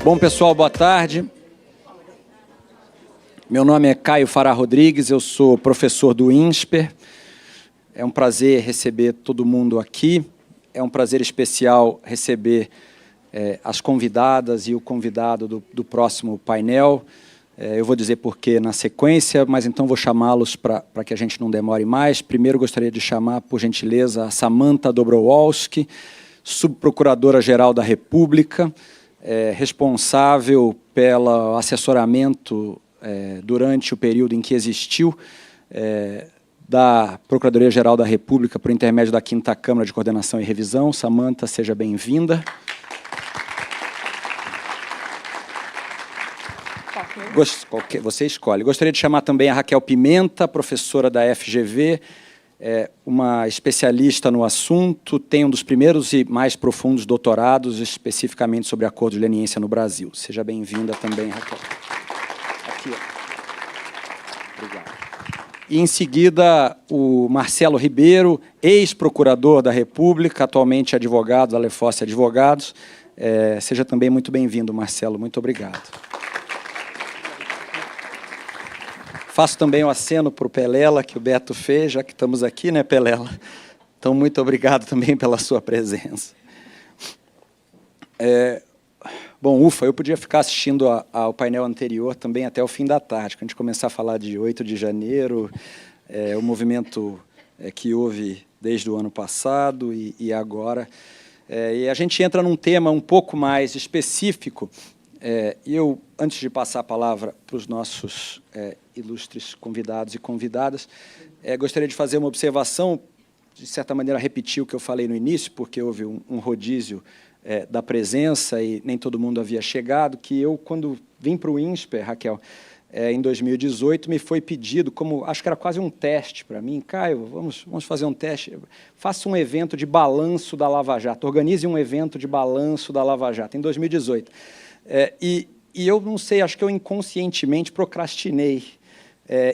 Bom, pessoal, boa tarde. Meu nome é Caio Fará Rodrigues, eu sou professor do INSPER. É um prazer receber todo mundo aqui. É um prazer especial receber as convidadas e o convidado do próximo painel. Eu vou dizer por quê na sequência, mas então vou chamá-los para que a gente não demore mais. Primeiro, gostaria de chamar, por gentileza, a Samantha Dobrowolski, subprocuradora-geral da República, responsável pelo assessoramento durante o período em que existiu da Procuradoria-Geral da República por intermédio da 5ª Câmara de Coordenação e Revisão. Samantha, seja bem-vinda. Você escolhe. Gostaria de chamar também a Raquel Pimenta, professora da FGV, uma especialista no assunto, tem um dos primeiros e mais profundos doutorados especificamente sobre acordos de leniência no Brasil. Seja bem-vinda também, Raquel. Aqui, ó. Obrigado. E, em seguida, o Marcelo Ribeiro, ex-procurador da República, atualmente advogado da Lefosse Advogados. Seja também muito bem-vindo, Marcelo. Muito obrigado. Faço também um aceno para o Pelela, que o Beto fez, já que estamos aqui, né, Pelela? Então, muito obrigado também pela sua presença. Bom, ufa, eu podia ficar assistindo ao painel anterior também até o fim da tarde, quando a gente começar a falar de 8 de janeiro, o movimento que houve desde o ano passado e agora. E a gente entra num tema um pouco mais específico. Eu, antes de passar a palavra para os nossos ilustres convidados e convidadas, gostaria de fazer uma observação, de certa maneira repetir o que eu falei no início, porque houve um rodízio da presença e nem todo mundo havia chegado, que eu, quando vim para o INSPER, Raquel, em 2018, me foi pedido, como acho que era quase um teste para mim, Caio, vamos fazer um teste, faça um evento de balanço da Lava Jato, organize um evento de balanço da Lava Jato, em 2018. E eu não sei, acho que eu inconscientemente procrastinei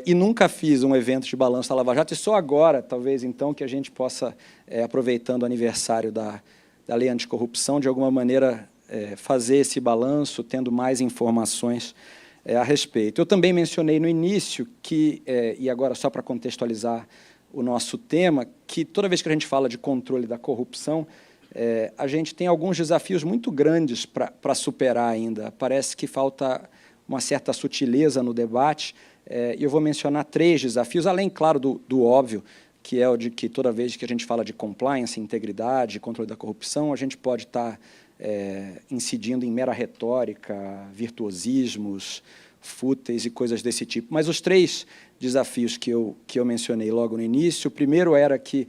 e nunca fiz um evento de balanço da Lava Jato, e só agora, talvez, então, que a gente possa, aproveitando o aniversário da Lei Anticorrupção, de alguma maneira fazer esse balanço, tendo mais informações a respeito. Eu também mencionei no início que, e agora só para contextualizar o nosso tema, que toda vez que a gente fala de controle da corrupção, a gente tem alguns desafios muito grandes para superar ainda. Parece que falta uma certa sutileza no debate, e eu vou mencionar 3 desafios, além, claro, do óbvio, que é o de que toda vez que a gente fala de compliance, integridade, controle da corrupção, a gente pode estar incidindo em mera retórica, virtuosismos, fúteis e coisas desse tipo. Mas os 3 desafios que eu mencionei logo no início, o primeiro era que,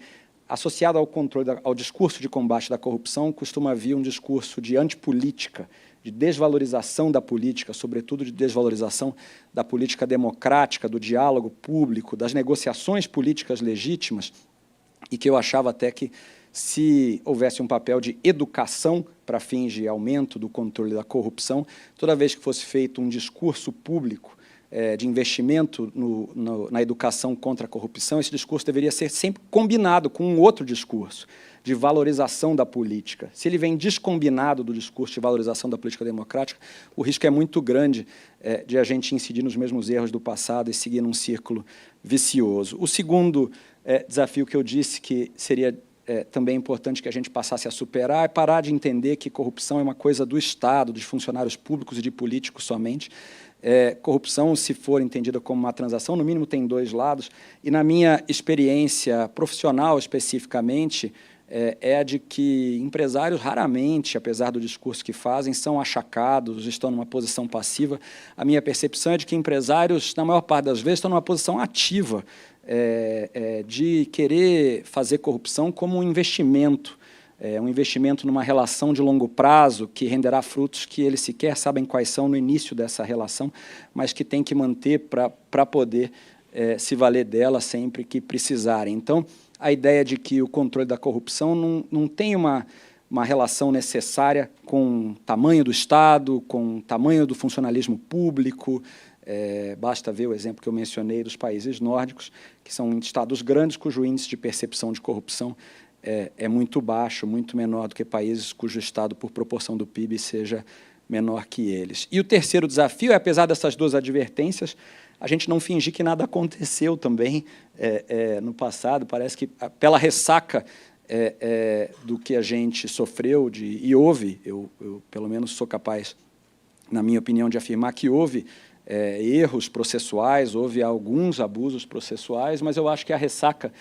associado ao controle, ao discurso de combate da corrupção, costuma vir um discurso de antipolítica, de desvalorização da política, sobretudo de desvalorização da política democrática, do diálogo público, das negociações políticas legítimas, e que eu achava até que, se houvesse um papel de educação para fins de aumento do controle da corrupção, toda vez que fosse feito um discurso público de investimento na educação contra a corrupção, esse discurso deveria ser sempre combinado com um outro discurso de valorização da política. Se ele vem descombinado do discurso de valorização da política democrática, o risco é muito grande de a gente incidir nos mesmos erros do passado e seguir num círculo vicioso. O segundo desafio que eu disse que seria também importante que a gente passasse a superar é parar de entender que corrupção é uma coisa do Estado, de funcionários públicos e de políticos somente. Corrupção, se for entendida como uma transação, no mínimo tem 2 lados, e na minha experiência profissional especificamente, é a de que empresários raramente, apesar do discurso que fazem, são achacados, estão numa posição passiva. A minha percepção é de que empresários, na maior parte das vezes, estão numa posição ativa, de querer fazer corrupção como um investimento numa relação de longo prazo que renderá frutos que eles sequer sabem quais são no início dessa relação, mas que tem que manter para poder se valer dela sempre que precisarem. Então, a ideia de que o controle da corrupção não tem uma relação necessária com o tamanho do Estado, com o tamanho do funcionalismo público. Basta ver o exemplo que eu mencionei dos países nórdicos, que são estados grandes cujo índice de percepção de corrupção é muito baixo, muito menor do que países cujo Estado, por proporção do PIB, seja menor que eles. E o terceiro desafio é, apesar dessas duas advertências, a gente não fingir que nada aconteceu também no passado. Parece que, pela ressaca do que a gente sofreu, e houve, eu pelo menos sou capaz, na minha opinião, de afirmar que houve erros processuais, houve alguns abusos processuais, mas eu acho que a ressaca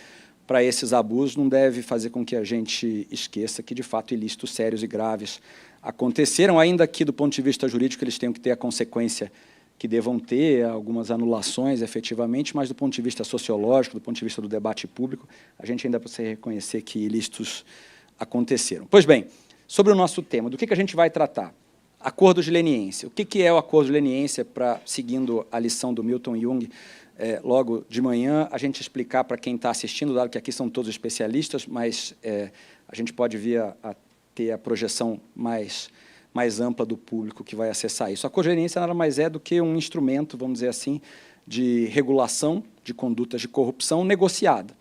para esses abusos não deve fazer com que a gente esqueça que, de fato, ilícitos sérios e graves aconteceram, ainda que, do ponto de vista jurídico, eles tenham que ter a consequência que devam ter, algumas anulações, efetivamente, mas, do ponto de vista sociológico, do ponto de vista do debate público, a gente ainda precisa reconhecer que ilícitos aconteceram. Pois bem, sobre o nosso tema, do que a gente vai tratar? Acordo de leniência. O que é o acordo de leniência, seguindo a lição do Milton Jung, logo de manhã, a gente explicar para quem está assistindo, dado que aqui são todos especialistas, mas a gente pode vir a ter a projeção mais ampla do público que vai acessar isso. A acordo de leniência nada mais é do que um instrumento, vamos dizer assim, de regulação de condutas de corrupção negociada.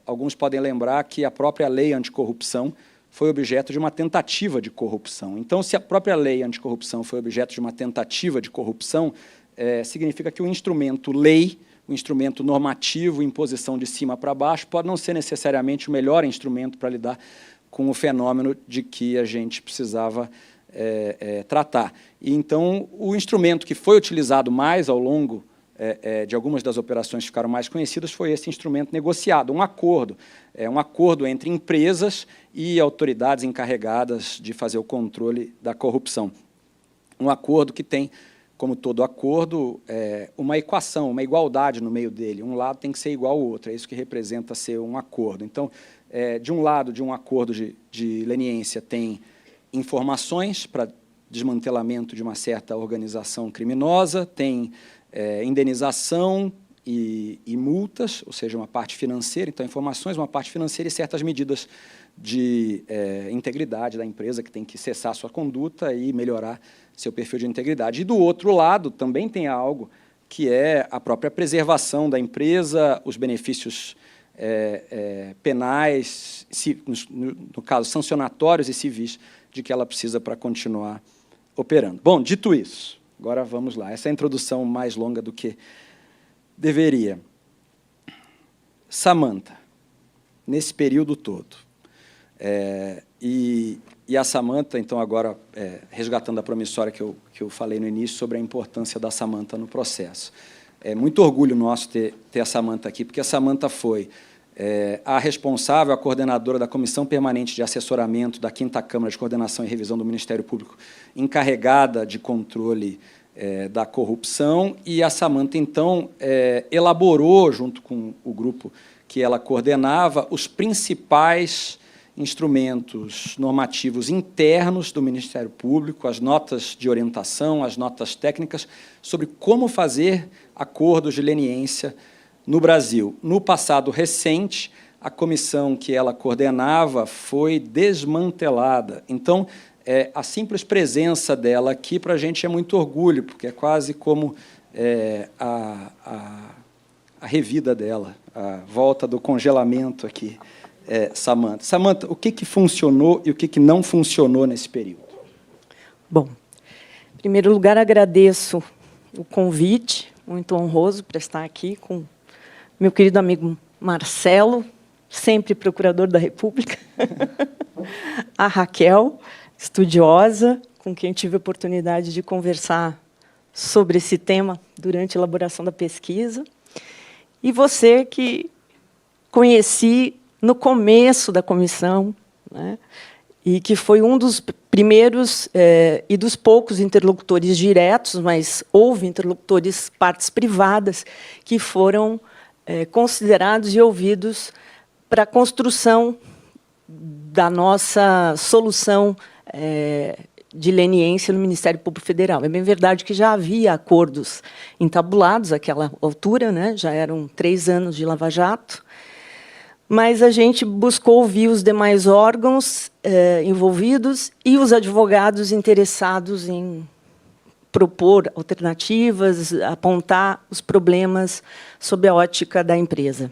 Alguns podem lembrar que a própria lei anticorrupção foi objeto de uma tentativa de corrupção. Então, se a própria lei anticorrupção foi objeto de uma tentativa de corrupção, significa que o instrumento lei, o instrumento normativo, imposição de cima para baixo, pode não ser necessariamente o melhor instrumento para lidar com o fenômeno de que a gente precisava tratar. E, então, o instrumento que foi utilizado mais ao longo de algumas das operações que ficaram mais conhecidas foi esse instrumento negociado, um acordo entre empresas e autoridades encarregadas de fazer o controle da corrupção. Um acordo que tem, como todo acordo, uma equação, uma igualdade no meio dele. Um lado tem que ser igual ao outro, é isso que representa ser um acordo. Então, de um lado de um acordo de leniência tem informações para desmantelamento de uma certa organização criminosa, tem indenização e multas, ou seja, uma parte financeira, então informações, uma parte financeira e certas medidas de integridade da empresa, que tem que cessar sua conduta e melhorar seu perfil de integridade. E, do outro lado, também tem algo que é a própria preservação da empresa, os benefícios penais, no caso, sancionatórios e civis, de que ela precisa para continuar operando. Bom, dito isso, agora vamos lá. Essa é a introdução mais longa do que deveria. Samantha, nesse período todo, e a Samantha, então, agora, resgatando a promissória que eu falei no início sobre a importância da Samantha no processo. É muito orgulho nosso ter a Samantha aqui, porque a Samantha foi a responsável, a coordenadora da Comissão Permanente de Assessoramento da 5ª Câmara de Coordenação e Revisão do Ministério Público, encarregada de controle da corrupção, e a Samantha, então, elaborou, junto com o grupo que ela coordenava, os principais instrumentos normativos internos do Ministério Público, as notas de orientação, as notas técnicas, sobre como fazer acordos de leniência no Brasil. No passado recente, a comissão que ela coordenava foi desmantelada. Então, a simples presença dela aqui, para a gente, é muito orgulho, porque é quase como a revida dela, a volta do congelamento aqui. Samantha. Samantha, o que funcionou e o que não funcionou nesse período? Bom, em primeiro lugar, agradeço o convite, muito honroso para estar aqui com meu querido amigo Marcelo, sempre procurador da República, a Raquel, estudiosa, com quem tive a oportunidade de conversar sobre esse tema durante a elaboração da pesquisa, e você que conheci no começo da comissão, né, e que foi um dos primeiros e dos poucos interlocutores diretos, mas houve interlocutores, partes privadas, que foram considerados e ouvidos para a construção da nossa solução de leniência no Ministério Público Federal. É bem verdade que já havia acordos entabulados àquela altura, né, já eram 3 anos de Lava Jato, mas a gente buscou ouvir os demais órgãos envolvidos e os advogados interessados em propor alternativas, apontar os problemas sob a ótica da empresa.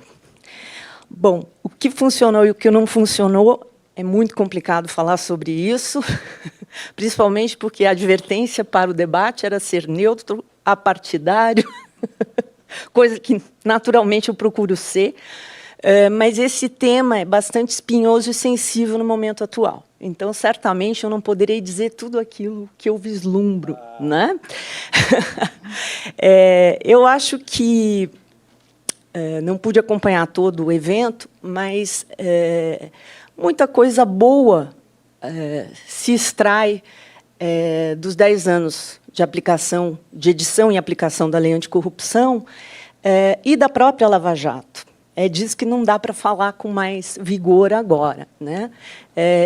Bom, o que funcionou e o que não funcionou, é muito complicado falar sobre isso, principalmente porque a advertência para o debate era ser neutro, apartidário, coisa que, naturalmente, eu procuro ser, mas esse tema é bastante espinhoso e sensível no momento atual. Então, certamente, eu não poderei dizer tudo aquilo que eu vislumbro, né? Eu acho que não pude acompanhar todo o evento, mas muita coisa boa se extrai dos 10 anos de aplicação, de edição e aplicação da Lei Anticorrupção e da própria Lava Jato. É disso que não dá para falar com mais vigor agora, né?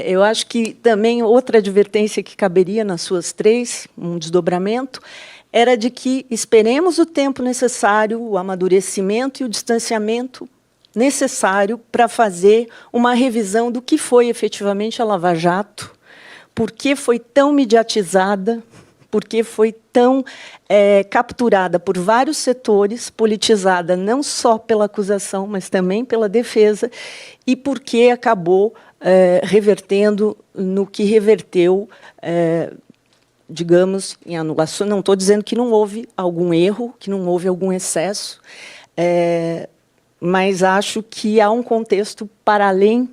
Eu acho que também outra advertência que caberia nas suas três, um desdobramento, era de que esperemos o tempo necessário, o amadurecimento e o distanciamento necessário para fazer uma revisão do que foi efetivamente a Lava Jato, por que foi tão mediatizada, por que foi tão capturada por vários setores, politizada não só pela acusação, mas também pela defesa, e por que acabou revertendo no que reverteu, digamos, em anulação. Não estou dizendo que não houve algum erro, que não houve algum excesso, mas acho que há um contexto para além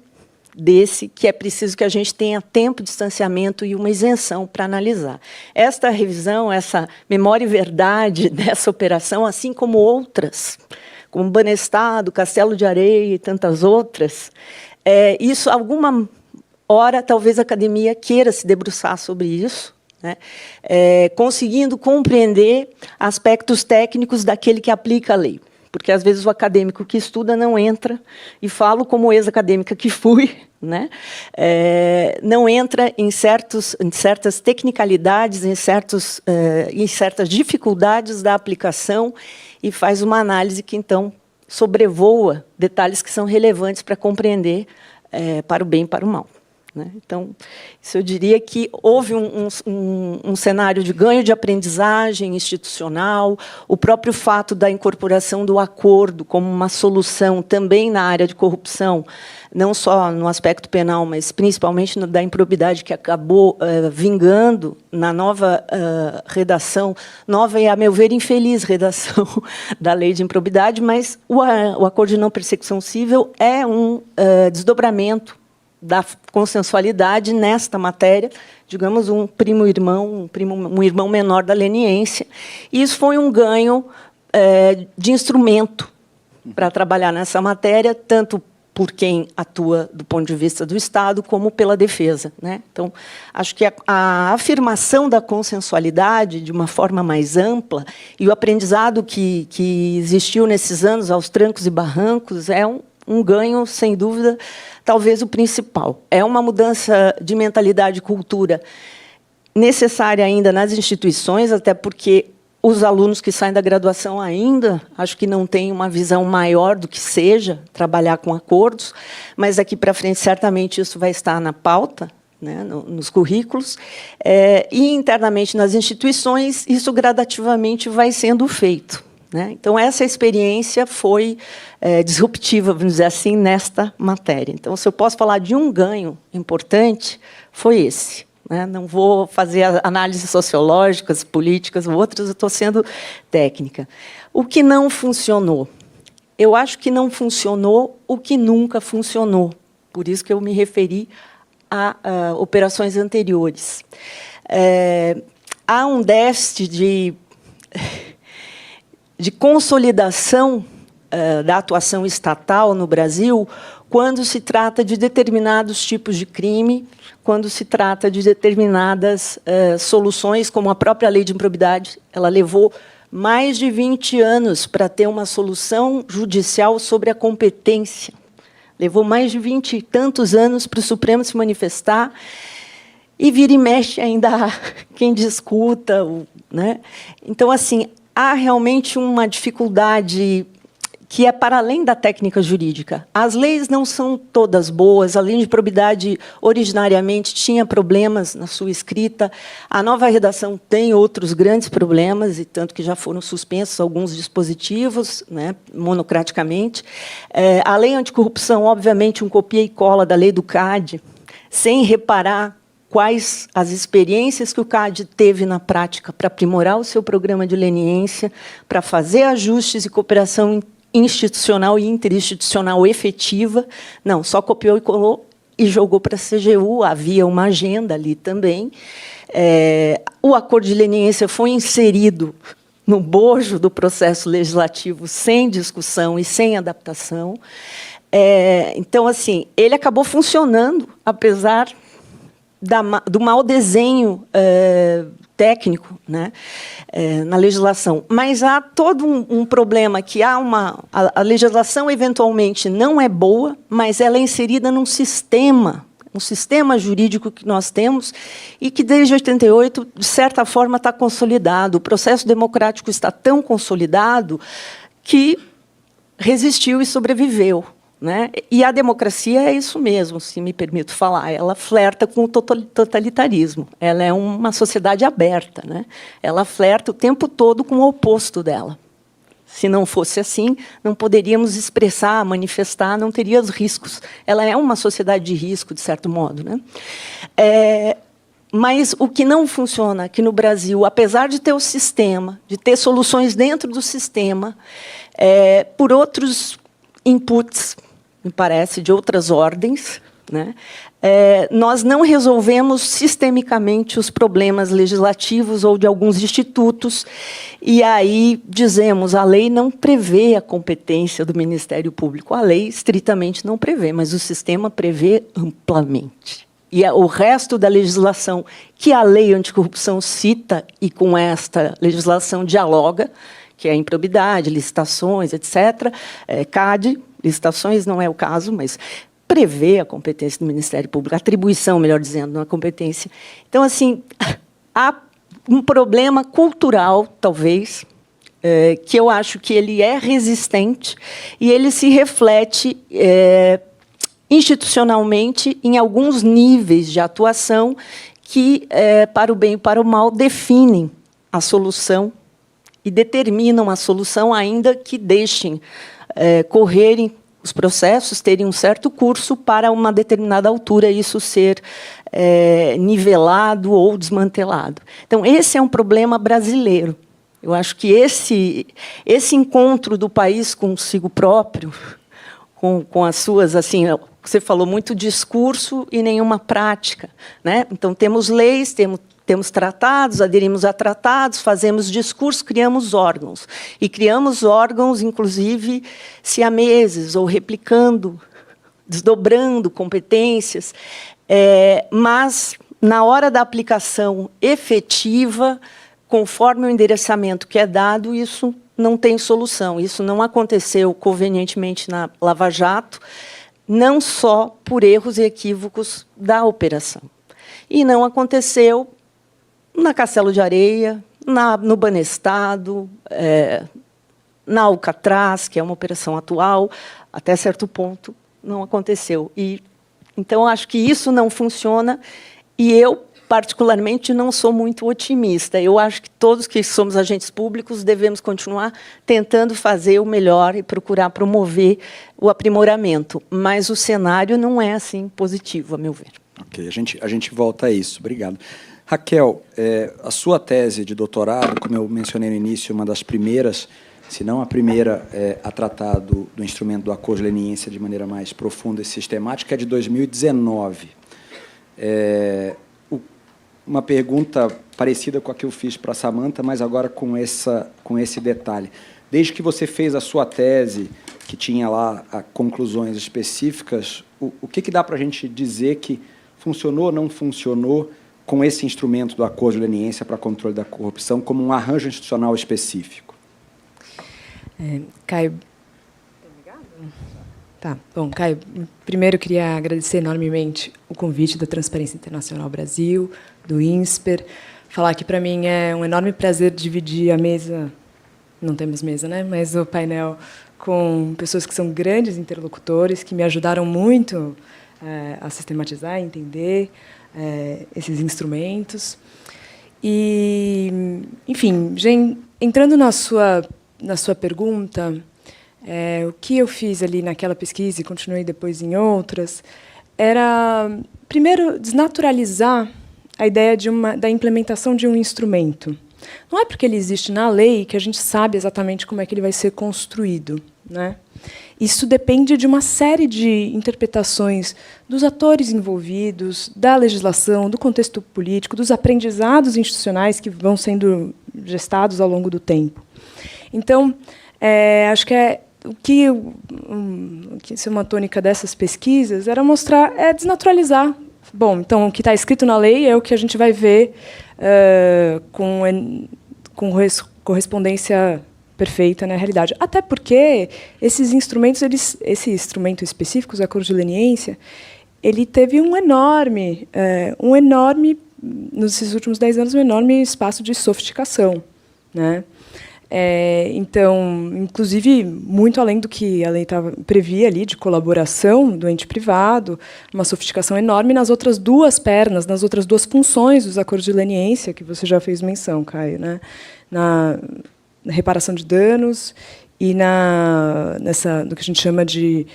desse, que é preciso que a gente tenha tempo, distanciamento e uma isenção para analisar. Esta revisão, essa memória e verdade dessa operação, assim como outras, como Banestado, Castelo de Areia e tantas outras, isso, alguma hora, talvez a academia queira se debruçar sobre isso, né? Conseguindo compreender aspectos técnicos daquele que aplica a lei. Porque, às vezes, o acadêmico que estuda não entra, e falo como ex-acadêmica que fui, né? Não entra em certas tecnicalidades, em certas dificuldades da aplicação, e faz uma análise que, então, sobrevoa detalhes que são relevantes para compreender para o bem e para o mal, né? Então, isso eu diria que houve um cenário de ganho de aprendizagem institucional, o próprio fato da incorporação do acordo como uma solução também na área de corrupção, não só no aspecto penal, mas principalmente da improbidade, que acabou vingando na nova redação, nova e, a meu ver, infeliz redação da lei de improbidade, mas o acordo de não persecução civil é um desdobramento da consensualidade nesta matéria, digamos, um primo-irmão, um irmão menor da leniência. E isso foi um ganho de instrumento para trabalhar nessa matéria, tanto por quem atua do ponto de vista do Estado, como pela defesa, né? Então, acho que a afirmação da consensualidade, de uma forma mais ampla, e o aprendizado que existiu nesses anos, aos trancos e barrancos, é um ganho, sem dúvida, talvez o principal. É uma mudança de mentalidade e cultura necessária ainda nas instituições, até porque os alunos que saem da graduação ainda, acho que não têm uma visão maior do que seja trabalhar com acordos, mas daqui para frente, certamente, isso vai estar na pauta, né, nos currículos, e internamente nas instituições, isso gradativamente vai sendo feito, né? Então, essa experiência foi disruptiva, vamos dizer assim, nesta matéria. Então, se eu posso falar de um ganho importante, foi esse, né? Não vou fazer análises sociológicas, políticas, outras, eu estou sendo técnica. O que não funcionou? Eu acho que não funcionou o que nunca funcionou. Por isso que eu me referi a operações anteriores. Há um déficit de consolidação da atuação estatal no Brasil quando se trata de determinados tipos de crime, quando se trata de determinadas soluções, como a própria lei de improbidade. Ela levou mais de 20 anos para ter uma solução judicial sobre a competência. Levou mais de 20 e tantos anos para o Supremo se manifestar, e vira e mexe ainda há quem discuta, né? Então, assim, há realmente uma dificuldade que é para além da técnica jurídica. As leis não são todas boas. A lei de improbidade, originariamente, tinha problemas na sua escrita. A nova redação tem outros grandes problemas, e tanto que já foram suspensos alguns dispositivos, né, monocraticamente. A lei anticorrupção, obviamente, um copia e cola da lei do CAD, sem reparar quais as experiências que o CAD teve na prática para aprimorar o seu programa de leniência, para fazer ajustes e cooperação institucional e interinstitucional efetiva. Não, só copiou e colou e jogou para a CGU, havia uma agenda ali também. O acordo de leniência foi inserido no bojo do processo legislativo sem discussão e sem adaptação. Então, assim, ele acabou funcionando, apesar do mau desenho técnico, né, na legislação. Mas há todo um problema que a legislação, eventualmente, não é boa, mas ela é inserida num sistema jurídico que nós temos e que, desde 88, de certa forma, está consolidado. O processo democrático está tão consolidado que resistiu e sobreviveu, né? E a democracia é isso mesmo, se me permito falar. Ela flerta com o totalitarismo. Ela é uma sociedade aberta, né? Ela flerta o tempo todo com o oposto dela. Se não fosse assim, não poderíamos expressar, manifestar, não teria os riscos. Ela é uma sociedade de risco, de certo modo, né? Mas o que não funciona aqui no Brasil, apesar de ter o sistema, de ter soluções dentro do sistema, por outros inputs, me parece, de outras ordens, né? Nós não resolvemos sistemicamente os problemas legislativos ou de alguns institutos, e aí dizemos, a lei não prevê a competência do Ministério Público. A lei estritamente não prevê, mas o sistema prevê amplamente. E o resto da legislação que a lei anticorrupção cita, e com esta legislação dialoga, que é a improbidade, licitações, etc., CAD, licitações não é o caso, mas prevê a competência do Ministério Público, a atribuição, melhor dizendo, não a competência. Então, assim, há um problema cultural, talvez, que eu acho que ele é resistente e ele se reflete institucionalmente em alguns níveis de atuação que, para o bem e para o mal, definem a solução e determinam a solução, ainda que deixem correrem os processos, terem um certo curso para uma determinada altura isso ser nivelado ou desmantelado. Então, esse é um problema brasileiro. Eu acho que esse encontro do país consigo próprio, com as suas, assim, você falou muito discurso e nenhuma prática, né? Então, temos leis, temos tratados, aderimos a tratados, fazemos discurso, criamos órgãos. E criamos órgãos, inclusive, siameses, ou replicando, desdobrando competências. Mas, na hora da aplicação efetiva, conforme o endereçamento que é dado, isso não tem solução. Isso não aconteceu convenientemente na Lava Jato, não só por erros e equívocos da operação. E não aconteceu na Castelo de Areia, no Banestado, na Alcatraz, que é uma operação atual, até certo ponto não aconteceu. Então, acho que isso não funciona e eu, particularmente, não sou muito otimista. Eu acho que todos que somos agentes públicos devemos continuar tentando fazer o melhor e procurar promover o aprimoramento. Mas o cenário não é assim positivo, a meu ver. Ok, a gente volta a isso. Obrigado. Raquel, a sua tese de doutorado, como eu mencionei no início, uma das primeiras, se não a primeira, a tratar do instrumento do acordo de leniência de maneira mais profunda e sistemática, é de 2019. Uma pergunta parecida com a que eu fiz para a Samantha, mas agora com esse detalhe. Desde que você fez a sua tese, que tinha lá conclusões específicas, o que dá para a gente dizer que funcionou ou não funcionou com esse instrumento do acordo de leniência para controle da corrupção como um arranjo institucional específico? Caio... Tá, bom, Caio, primeiro eu queria agradecer enormemente o convite da Transparência Internacional Brasil, do INSPER, falar que, para mim, é um enorme prazer dividir a mesa, não temos mesa, né? Mas o painel com pessoas que são grandes interlocutores, que me ajudaram muito a sistematizar, a entender esses instrumentos. E, enfim, já entrando na sua pergunta, o que eu fiz ali naquela pesquisa e continuei depois em outras, era, primeiro, desnaturalizar a ideia da implementação de um instrumento. Não é porque ele existe na lei que a gente sabe exatamente como é que ele vai ser construído, né? Isso depende de uma série de interpretações dos atores envolvidos, da legislação, do contexto político, dos aprendizados institucionais que vão sendo gestados ao longo do tempo. Então, acho que isso é uma tônica dessas pesquisas, era mostrar, desnaturalizar. Bom, então, o que está escrito na lei é o que a gente vai ver com correspondência perfeita na realidade. Até porque esses instrumentos, esse instrumento específico, os acordos de leniência, ele teve um enorme, nesses últimos 10 anos, um enorme espaço de sofisticação, né? Então, inclusive, muito além do que a lei previa ali, de colaboração do ente privado, uma sofisticação enorme nas outras duas pernas, nas outras duas funções dos acordos de leniência, que você já fez menção, Caio, né? Na reparação de danos e do que a gente chama de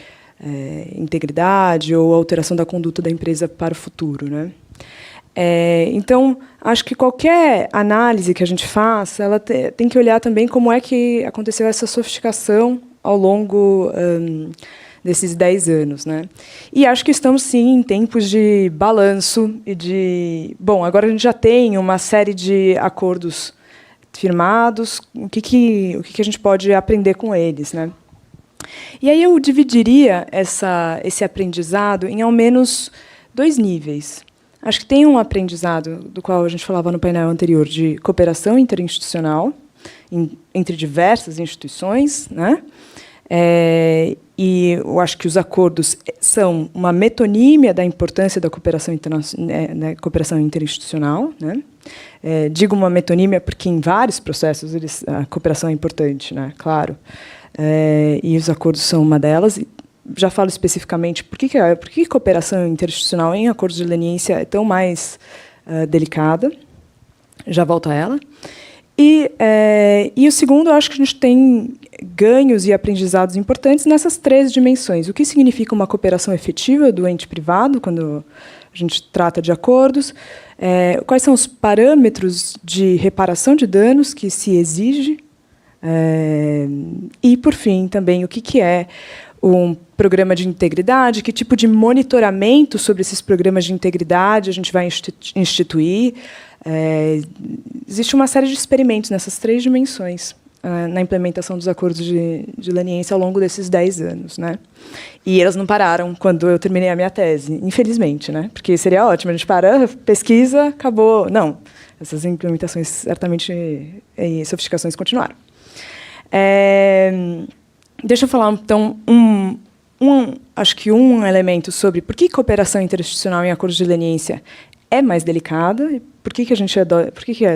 integridade ou alteração da conduta da empresa para o futuro, né? Então, acho que qualquer análise que a gente faça, ela tem que olhar também como é que aconteceu essa sofisticação ao longo desses 10 anos, né? E acho que estamos, sim, em tempos de balanço e de... Bom, agora a gente já tem uma série de acordos firmados, o que a gente pode aprender com eles, né? E aí eu dividiria esse aprendizado em ao menos 2 níveis. Acho que tem um aprendizado, do qual a gente falava no painel anterior, de cooperação interinstitucional entre diversas instituições, né? E eu acho que os acordos são uma metonímia da importância da cooperação interinstitucional, né? Digo uma metonímia porque em vários processos a cooperação é importante, né? Claro. E os acordos são uma delas. Já falo especificamente por que cooperação interinstitucional em acordos de leniência é tão mais delicada. Já volto a ela. E o segundo, eu acho que a gente tem ganhos e aprendizados importantes nessas 3 dimensões. O que significa uma cooperação efetiva do ente privado, quando a gente trata de acordos, quais são os parâmetros de reparação de danos que se exige, e, por fim, também o que é um programa de integridade, que tipo de monitoramento sobre esses programas de integridade a gente vai instituir. Existe uma série de experimentos nessas 3 dimensões na implementação dos acordos de leniência ao longo desses 10 anos, né? E elas não pararam quando eu terminei a minha tese, infelizmente, né? Porque seria ótimo, a gente para, pesquisa, acabou. Não, essas implementações certamente e sofisticações continuaram. Deixa eu falar, então, acho que um elemento sobre por que cooperação interinstitucional em acordos de leniência é mais delicada, e por que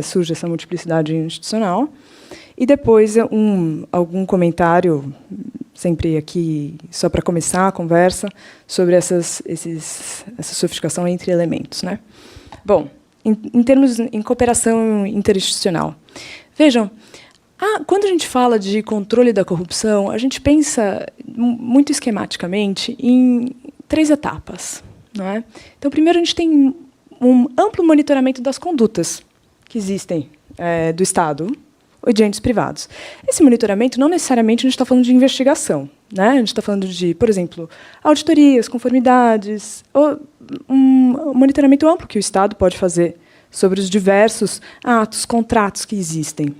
surge essa multiplicidade institucional. E depois algum comentário, sempre aqui, só para começar a conversa, sobre essa sofisticação entre elementos, né? Bom, em cooperação interinstitucional. Vejam, quando a gente fala de controle da corrupção, a gente pensa muito esquematicamente em 3 etapas, não é? Então, primeiro, a gente tem um amplo monitoramento das condutas que existem do Estado ou de entes privados. Esse monitoramento, não necessariamente a gente está falando de investigação, né? A gente está falando de, por exemplo, auditorias, conformidades, ou um monitoramento amplo que o Estado pode fazer sobre os diversos atos, contratos que existem.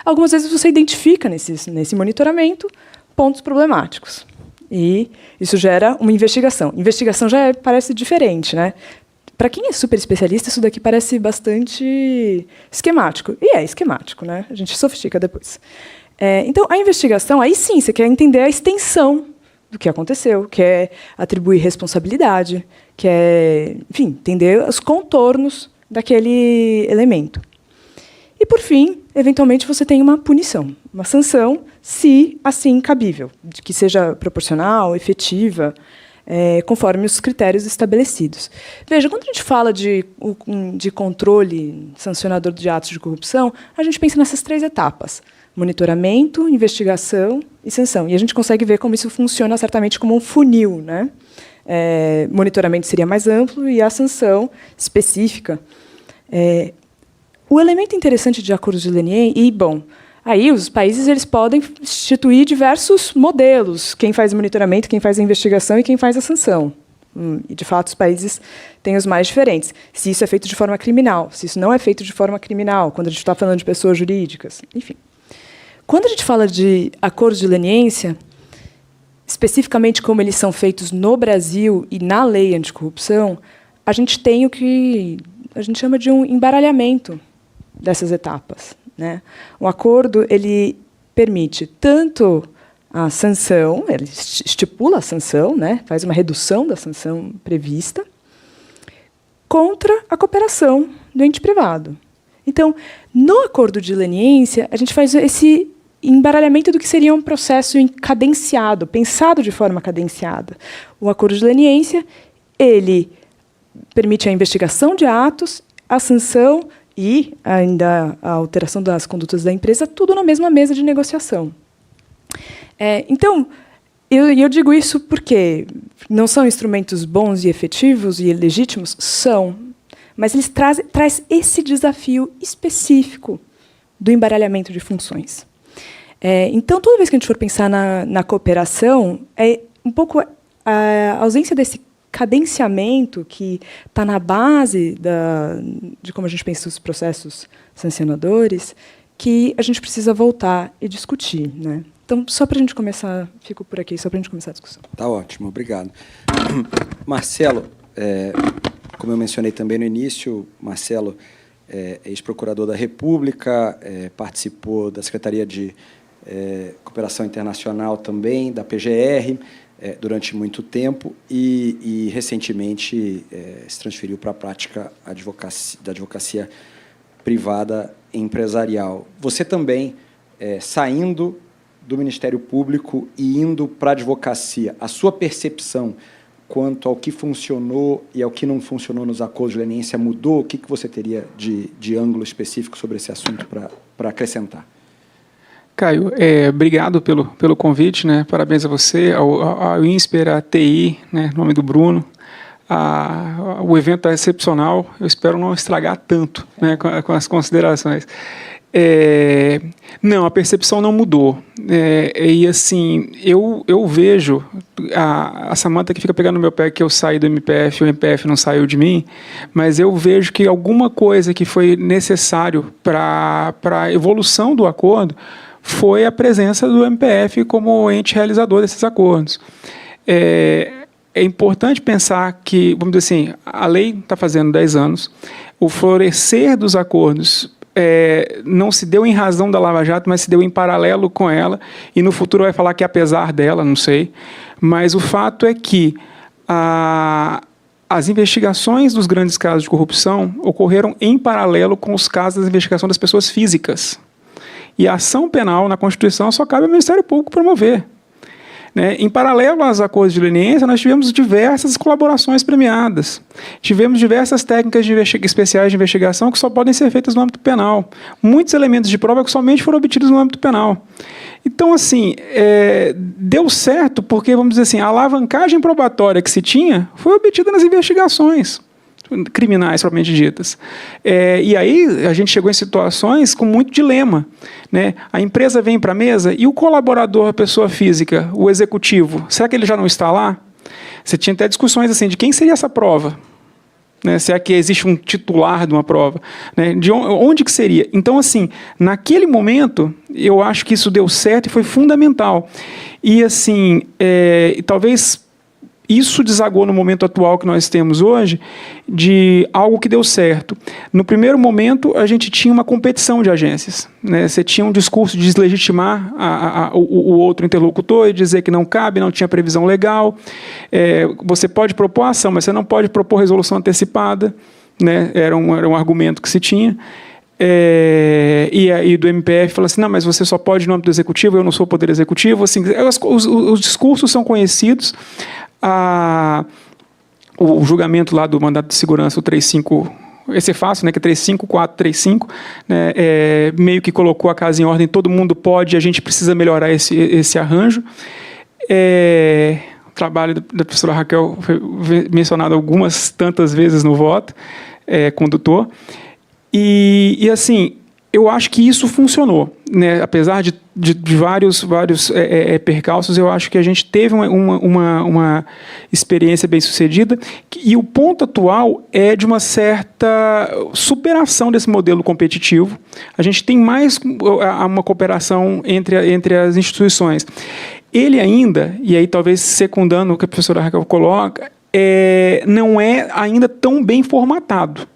Algumas vezes você identifica nesse monitoramento pontos problemáticos. E isso gera uma investigação. Investigação já parece diferente, né? Para quem é super especialista, isso daqui parece bastante esquemático. E é esquemático, né? A gente sofistica depois. Então, a investigação, aí sim, você quer entender a extensão do que aconteceu, quer atribuir responsabilidade, quer, enfim, entender os contornos daquele elemento. E, por fim, eventualmente, você tem uma punição, uma sanção, se assim cabível, de que seja proporcional, efetiva, conforme os critérios estabelecidos. Veja, quando a gente fala de controle sancionador de atos de corrupção, a gente pensa nessas 3 etapas: monitoramento, investigação e sanção. E a gente consegue ver como isso funciona certamente como um funil, né? Monitoramento seria mais amplo e a sanção específica O elemento interessante de acordos de leniência, bom, aí os países eles podem instituir diversos modelos, quem faz o monitoramento, quem faz a investigação e quem faz a sanção. E, de fato, os países têm os mais diferentes. Se isso é feito de forma criminal, se isso não é feito de forma criminal, quando a gente está falando de pessoas jurídicas, enfim. Quando a gente fala de acordos de leniência, especificamente como eles são feitos no Brasil e na lei anticorrupção, a gente tem o que a gente chama de um embaralhamento dessas etapas, né? Um acordo ele permite tanto a sanção, ele estipula a sanção, né? Faz uma redução da sanção prevista, contra a cooperação do ente privado. Então, no acordo de leniência, a gente faz esse embaralhamento do que seria um processo cadenciado, pensado de forma cadenciada. O acordo de leniência, ele permite a investigação de atos, a sanção e ainda a alteração das condutas da empresa, tudo na mesma mesa de negociação. Então, eu digo isso porque não são instrumentos bons e efetivos e legítimos? São, mas eles trazem esse desafio específico do embaralhamento de funções. Então, toda vez que a gente for pensar na cooperação, é um pouco a ausência desse cadenciamento que está na base de como a gente pensa os processos sancionadores, que a gente precisa voltar e discutir, né? Então, só para a gente começar, fico por aqui, só para a gente começar a discussão. Tá ótimo, obrigado. Marcelo, como eu mencionei também no início, Marcelo é ex-procurador da República, participou da Secretaria de Cooperação Internacional também, da PGR, durante muito tempo e recentemente se transferiu para a prática da advocacia privada empresarial. Você também, saindo do Ministério Público e indo para a advocacia, a sua percepção quanto ao que funcionou e ao que não funcionou nos acordos de leniência mudou? O que você teria de ângulo específico sobre esse assunto para acrescentar? Caio, obrigado pelo convite, né? Parabéns a você, ao INSPER, à TI, né? Em nome do Bruno. O evento é excepcional, eu espero não estragar tanto, né? Com as considerações. Não, a percepção não mudou. E assim, eu vejo a Samantha que fica pegando no meu pé que eu saí do MPF, o MPF não saiu de mim, mas eu vejo que alguma coisa que foi necessário para a evolução do acordo foi a presença do MPF como ente realizador desses acordos. É importante pensar que, vamos dizer assim, a lei está fazendo 10 anos, o florescer dos acordos não se deu em razão da Lava Jato, mas se deu em paralelo com ela, e no futuro vai falar que apesar dela, não sei, mas o fato é que as investigações dos grandes casos de corrupção ocorreram em paralelo com os casos da investigação das pessoas físicas. E a ação penal na Constituição só cabe ao Ministério Público promover. Né? Em paralelo aos acordos de leniência, nós tivemos diversas colaborações premiadas. Tivemos diversas técnicas especiais de investigação que só podem ser feitas no âmbito penal. Muitos elementos de prova que somente foram obtidos no âmbito penal. Então, assim, deu certo porque, vamos dizer assim, a alavancagem probatória que se tinha foi obtida nas investigações criminais, propriamente ditas. E aí a gente chegou em situações com muito dilema. Né? A empresa vem para a mesa e o colaborador, a pessoa física, o executivo, será que ele já não está lá? Você tinha até discussões assim, de quem seria essa prova? Né? Se é que existe um titular de uma prova. Né? De onde que seria? Então, assim, naquele momento, eu acho que isso deu certo e foi fundamental. E, assim, talvez isso desagou no momento atual que nós temos hoje de algo que deu certo. No primeiro momento, a gente tinha uma competição de agências. Né? Você tinha um discurso de deslegitimar o outro interlocutor e dizer que não cabe, não tinha previsão legal. Você pode propor ação, mas você não pode propor resolução antecipada. Né? Era um argumento que se tinha. E aí do MPF fala assim, não, mas você só pode no âmbito do executivo, eu não sou o poder executivo. Assim, os discursos são conhecidos. O julgamento lá do mandato de segurança, o 35, esse é fácil, né, que é 35435, né, meio que colocou a casa em ordem, todo mundo pode, a gente precisa melhorar esse arranjo. O trabalho da professora Raquel foi mencionado algumas tantas vezes no voto, condutor. E assim, eu acho que isso funcionou, né? Apesar de vários percalços, eu acho que a gente teve uma experiência bem-sucedida, e o ponto atual é de uma certa superação desse modelo competitivo. A gente tem mais uma cooperação entre as instituições. Ele ainda, e aí talvez secundando o que a professora Raquel coloca, não é ainda tão bem formatado.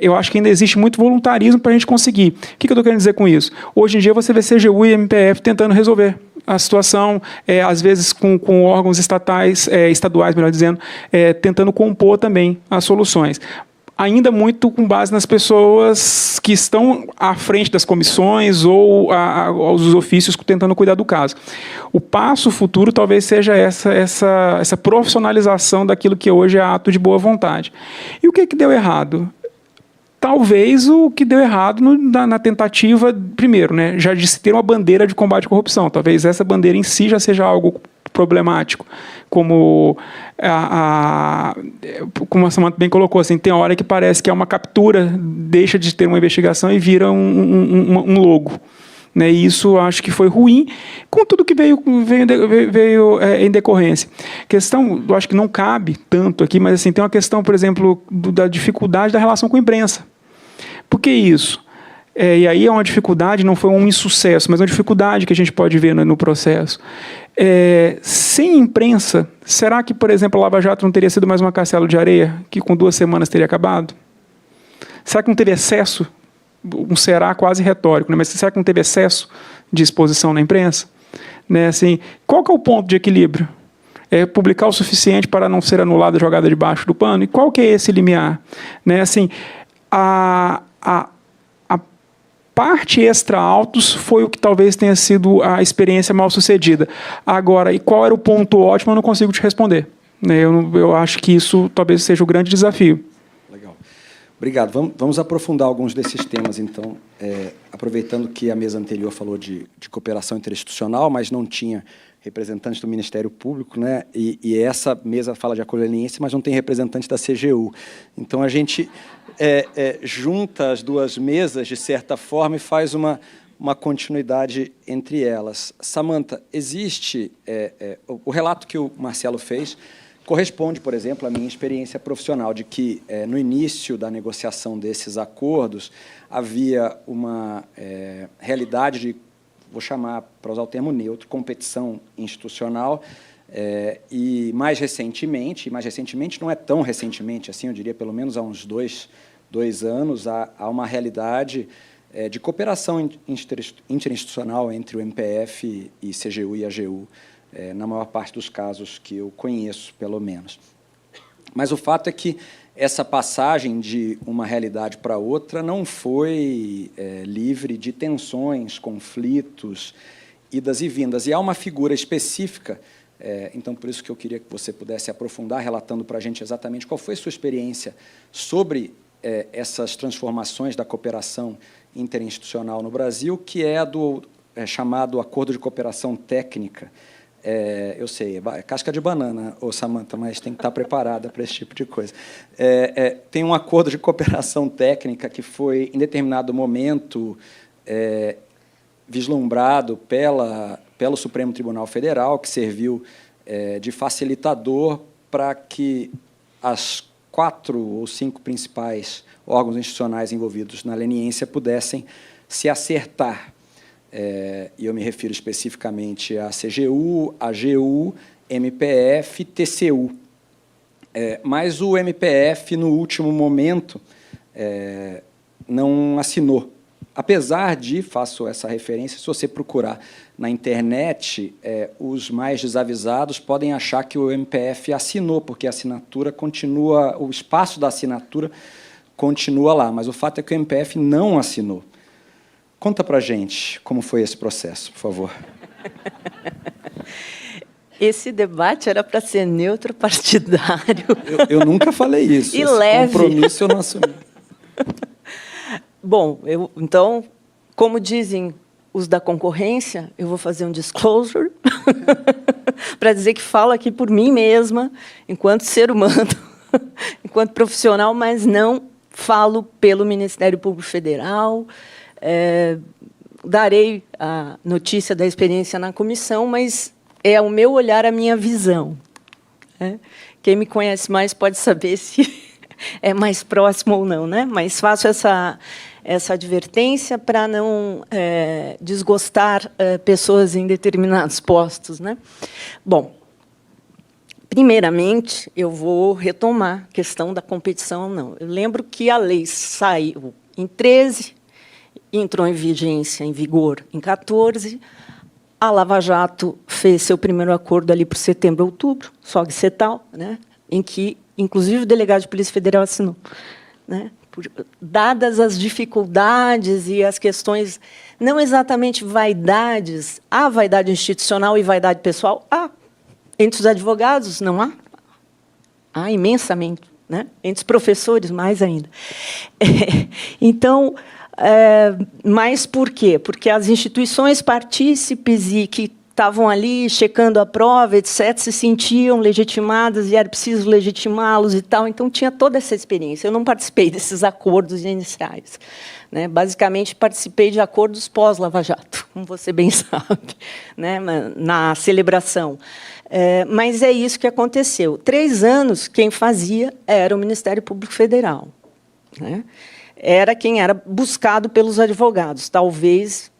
Eu acho que ainda existe muito voluntarismo para a gente conseguir. O que eu estou querendo dizer com isso? Hoje em dia você vê CGU e MPF tentando resolver a situação, às vezes com órgãos estaduais, melhor dizendo, tentando compor também as soluções. Ainda muito com base nas pessoas que estão à frente das comissões ou aos ofícios tentando cuidar do caso. O passo futuro talvez seja essa profissionalização daquilo que hoje é ato de boa vontade. E o que deu errado? Talvez o que deu errado na tentativa, primeiro, né, já de se ter uma bandeira de combate à corrupção. Talvez essa bandeira em si já seja algo problemático, como a Samantha bem colocou, assim, tem hora que parece que é uma captura, deixa de ter uma investigação e vira um logo. Né, e isso acho que foi ruim, com tudo que veio em decorrência. Questão, eu acho que não cabe tanto aqui, mas assim, tem uma questão, por exemplo, da dificuldade da relação com a imprensa. Por que isso? E aí é uma dificuldade, não foi um insucesso, mas uma dificuldade que a gente pode ver no processo. Sem imprensa, será que, por exemplo, a Lava Jato não teria sido mais uma castelo de areia, que com 2 semanas teria acabado? Será que não teve excesso? Um será quase retórico, né? Mas será que não teve excesso de exposição na imprensa? Né? Assim, qual que é o ponto de equilíbrio? É publicar o suficiente para não ser anulada a jogada debaixo do pano? E qual que é esse limiar? Né? Assim, a parte extra-autos foi o que talvez tenha sido a experiência mal sucedida. Agora, e qual era o ponto ótimo? Eu não consigo te responder. Né? Eu acho que isso talvez seja o grande desafio. Obrigado. Vamos aprofundar alguns desses temas, então, aproveitando que a mesa anterior falou de cooperação interinstitucional, mas não tinha representantes do Ministério Público, né? E essa mesa fala de acolheniência, mas não tem representante da CGU. Então, a gente junta as duas mesas, de certa forma, e faz uma continuidade entre elas. Samantha, existe... o relato que o Marcelo fez corresponde, por exemplo, à minha experiência profissional, de que, no início da negociação desses acordos, havia uma realidade de, vou chamar, para usar o termo neutro, competição institucional, e mais recentemente não é tão recentemente assim, eu diria pelo menos há uns dois anos, há uma realidade de cooperação interinstitucional entre o MPF e CGU e AGU, na maior parte dos casos que eu conheço, pelo menos. Mas o fato é que essa passagem de uma realidade para outra não foi livre de tensões, conflitos, idas e vindas. E há uma figura específica, então, por isso que eu queria que você pudesse aprofundar, relatando para a gente exatamente qual foi a sua experiência sobre essas transformações da cooperação interinstitucional no Brasil, que é do chamado Acordo de Cooperação Técnica. Eu sei, é casca de banana, Samantha, mas tem que estar preparada para esse tipo de coisa. Tem um acordo de cooperação técnica que foi, em determinado momento, vislumbrado pelo Supremo Tribunal Federal, que serviu de facilitador para que as 4 ou 5 principais órgãos institucionais envolvidos na leniência pudessem se acertar. E eu me refiro especificamente à CGU, AGU, MPF e TCU. Mas o MPF, no último momento, não assinou. Apesar de, faço essa referência, se você procurar na internet, os mais desavisados podem achar que o MPF assinou, porque a assinatura continua, o espaço da assinatura continua lá, mas o fato é que o MPF não assinou. Conta para a gente como foi esse processo, por favor. Esse debate era para ser neutro partidário. Eu nunca falei isso. E esse leve. Compromisso eu não assumi. Bom, então, como dizem os da concorrência, eu vou fazer um disclosure para dizer que falo aqui por mim mesma, enquanto ser humano, enquanto profissional, mas não falo pelo Ministério Público Federal, darei a notícia da experiência na comissão, mas é o meu olhar, a minha visão, né? Quem me conhece mais pode saber se é mais próximo ou não, né? Mas faço essa advertência para não desgostar pessoas em determinados postos, né? Bom, primeiramente, eu vou retomar a questão da competição ou não. Eu lembro que a lei saiu em 13, entrou em vigência, em vigor, em 14. A Lava Jato fez seu primeiro acordo ali por setembro, outubro, SOG-CETAL, né, em que, inclusive, o delegado de Polícia Federal assinou, né, dadas as dificuldades e as questões, não exatamente vaidades, há vaidade institucional e vaidade pessoal, há. Entre os advogados, não há? Há imensamente, né? Entre os professores, mais ainda. Então, mas por quê? Porque as instituições partícipes e que estavam ali checando a prova, etc., se sentiam legitimadas e era preciso legitimá-los e tal. Então, tinha toda essa experiência. Eu não participei desses acordos iniciais, né? Basicamente, participei de acordos pós-Lava Jato, como você bem sabe, né? Na celebração. Mas é isso que aconteceu. 3 anos, quem fazia era o Ministério Público Federal, né? Era quem era buscado pelos advogados, talvez,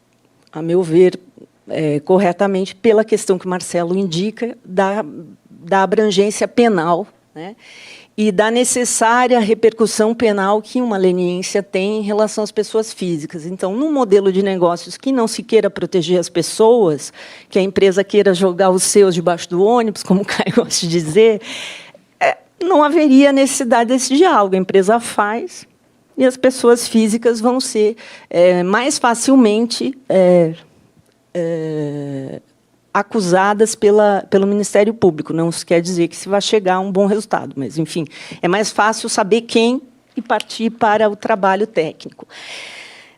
a meu ver, corretamente, pela questão que o Marcelo indica, da abrangência penal, né, e da necessária repercussão penal que uma leniência tem em relação às pessoas físicas. Então, num modelo de negócios que não se queira proteger as pessoas, que a empresa queira jogar os seus debaixo do ônibus, como o Caio gosta de dizer, não haveria necessidade desse diálogo. A empresa faz e as pessoas físicas vão ser mais facilmente acusadas pelo Ministério Público. Não quer dizer que se vai chegar a um bom resultado, mas, enfim, é mais fácil saber quem e partir para o trabalho técnico.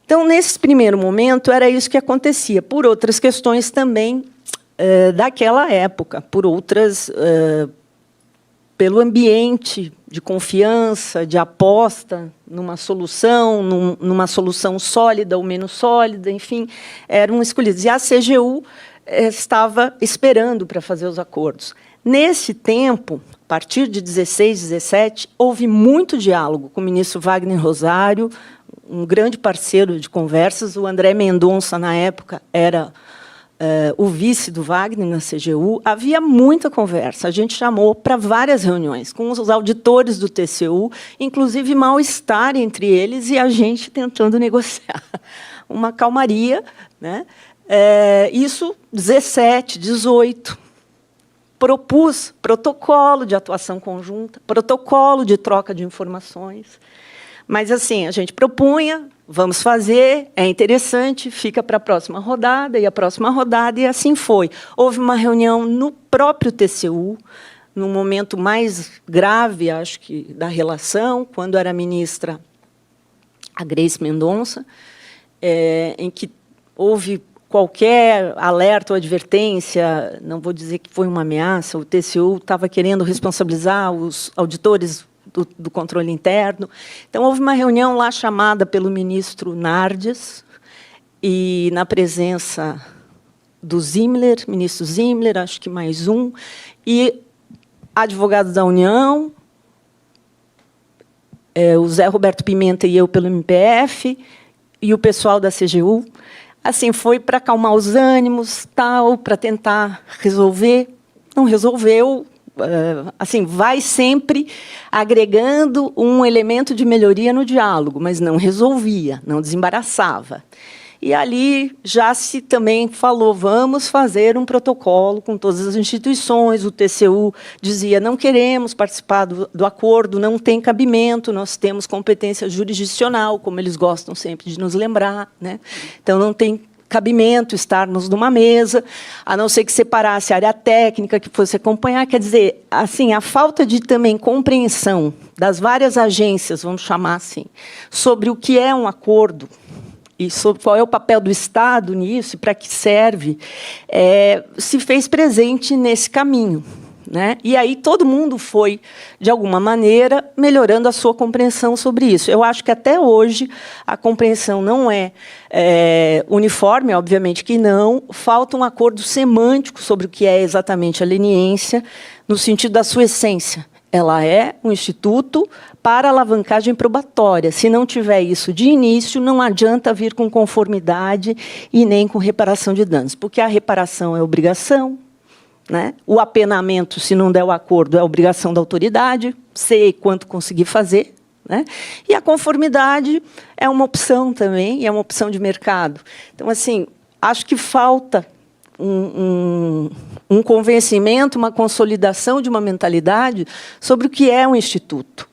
Então, nesse primeiro momento, era isso que acontecia, por outras questões também daquela época, por outras, pelo ambiente de confiança, de aposta numa solução, numa solução sólida ou menos sólida, enfim, eram escolhidos. E a CGU estava esperando para fazer os acordos. Nesse tempo, a partir de 16, 17, houve muito diálogo com o ministro Wagner Rosário, um grande parceiro de conversas. O André Mendonça, na época, era o vice do Wagner na CGU. Havia muita conversa. A gente chamou para várias reuniões com os auditores do TCU, inclusive mal-estar entre eles e a gente tentando negociar. Uma calmaria, né? Isso, 17, 18, propus protocolo de atuação conjunta, protocolo de troca de informações. Mas, assim, a gente propunha, vamos fazer, é interessante, fica para a próxima rodada, e assim foi. Houve uma reunião no próprio TCU, no momento mais grave, acho que, da relação, quando era ministra a Grace Mendonça, em que houve qualquer alerta ou advertência, não vou dizer que foi uma ameaça, o TCU estava querendo responsabilizar os auditores do controle interno. Então, houve uma reunião lá chamada pelo ministro Nardes, e na presença do Zimler, ministro Zimler, acho que mais um, e advogados da União, o Zé Roberto Pimenta e eu pelo MPF, e o pessoal da CGU. Assim, foi para acalmar os ânimos, tal, para tentar resolver. Não resolveu. Assim, vai sempre agregando um elemento de melhoria no diálogo, mas não resolvia, não desembaraçava. E ali já se também falou, vamos fazer um protocolo com todas as instituições. O TCU dizia, não queremos participar do acordo, não tem cabimento, nós temos competência jurisdicional, como eles gostam sempre de nos lembrar, né? Então, não tem cabimento estarmos numa mesa, a não ser que separasse a área técnica, que fosse acompanhar. Quer dizer, assim, a falta de também compreensão das várias agências, vamos chamar assim, sobre o que é um acordo e sobre qual é o papel do Estado nisso e para que serve, se fez presente nesse caminho, né? E aí todo mundo foi, de alguma maneira, melhorando a sua compreensão sobre isso. Eu acho que até hoje a compreensão não é uniforme, obviamente que não. Falta um acordo semântico sobre o que é exatamente a leniência, no sentido da sua essência. Ela é um instituto para alavancagem probatória. Se não tiver isso de início, não adianta vir com conformidade e nem com reparação de danos, porque a reparação é obrigação, né? O apenamento, se não der o acordo, é obrigação da autoridade, sei quanto conseguir fazer, né? E a conformidade é uma opção também, e é uma opção de mercado. Então, assim, acho que falta um convencimento, uma consolidação de uma mentalidade sobre o que é um instituto,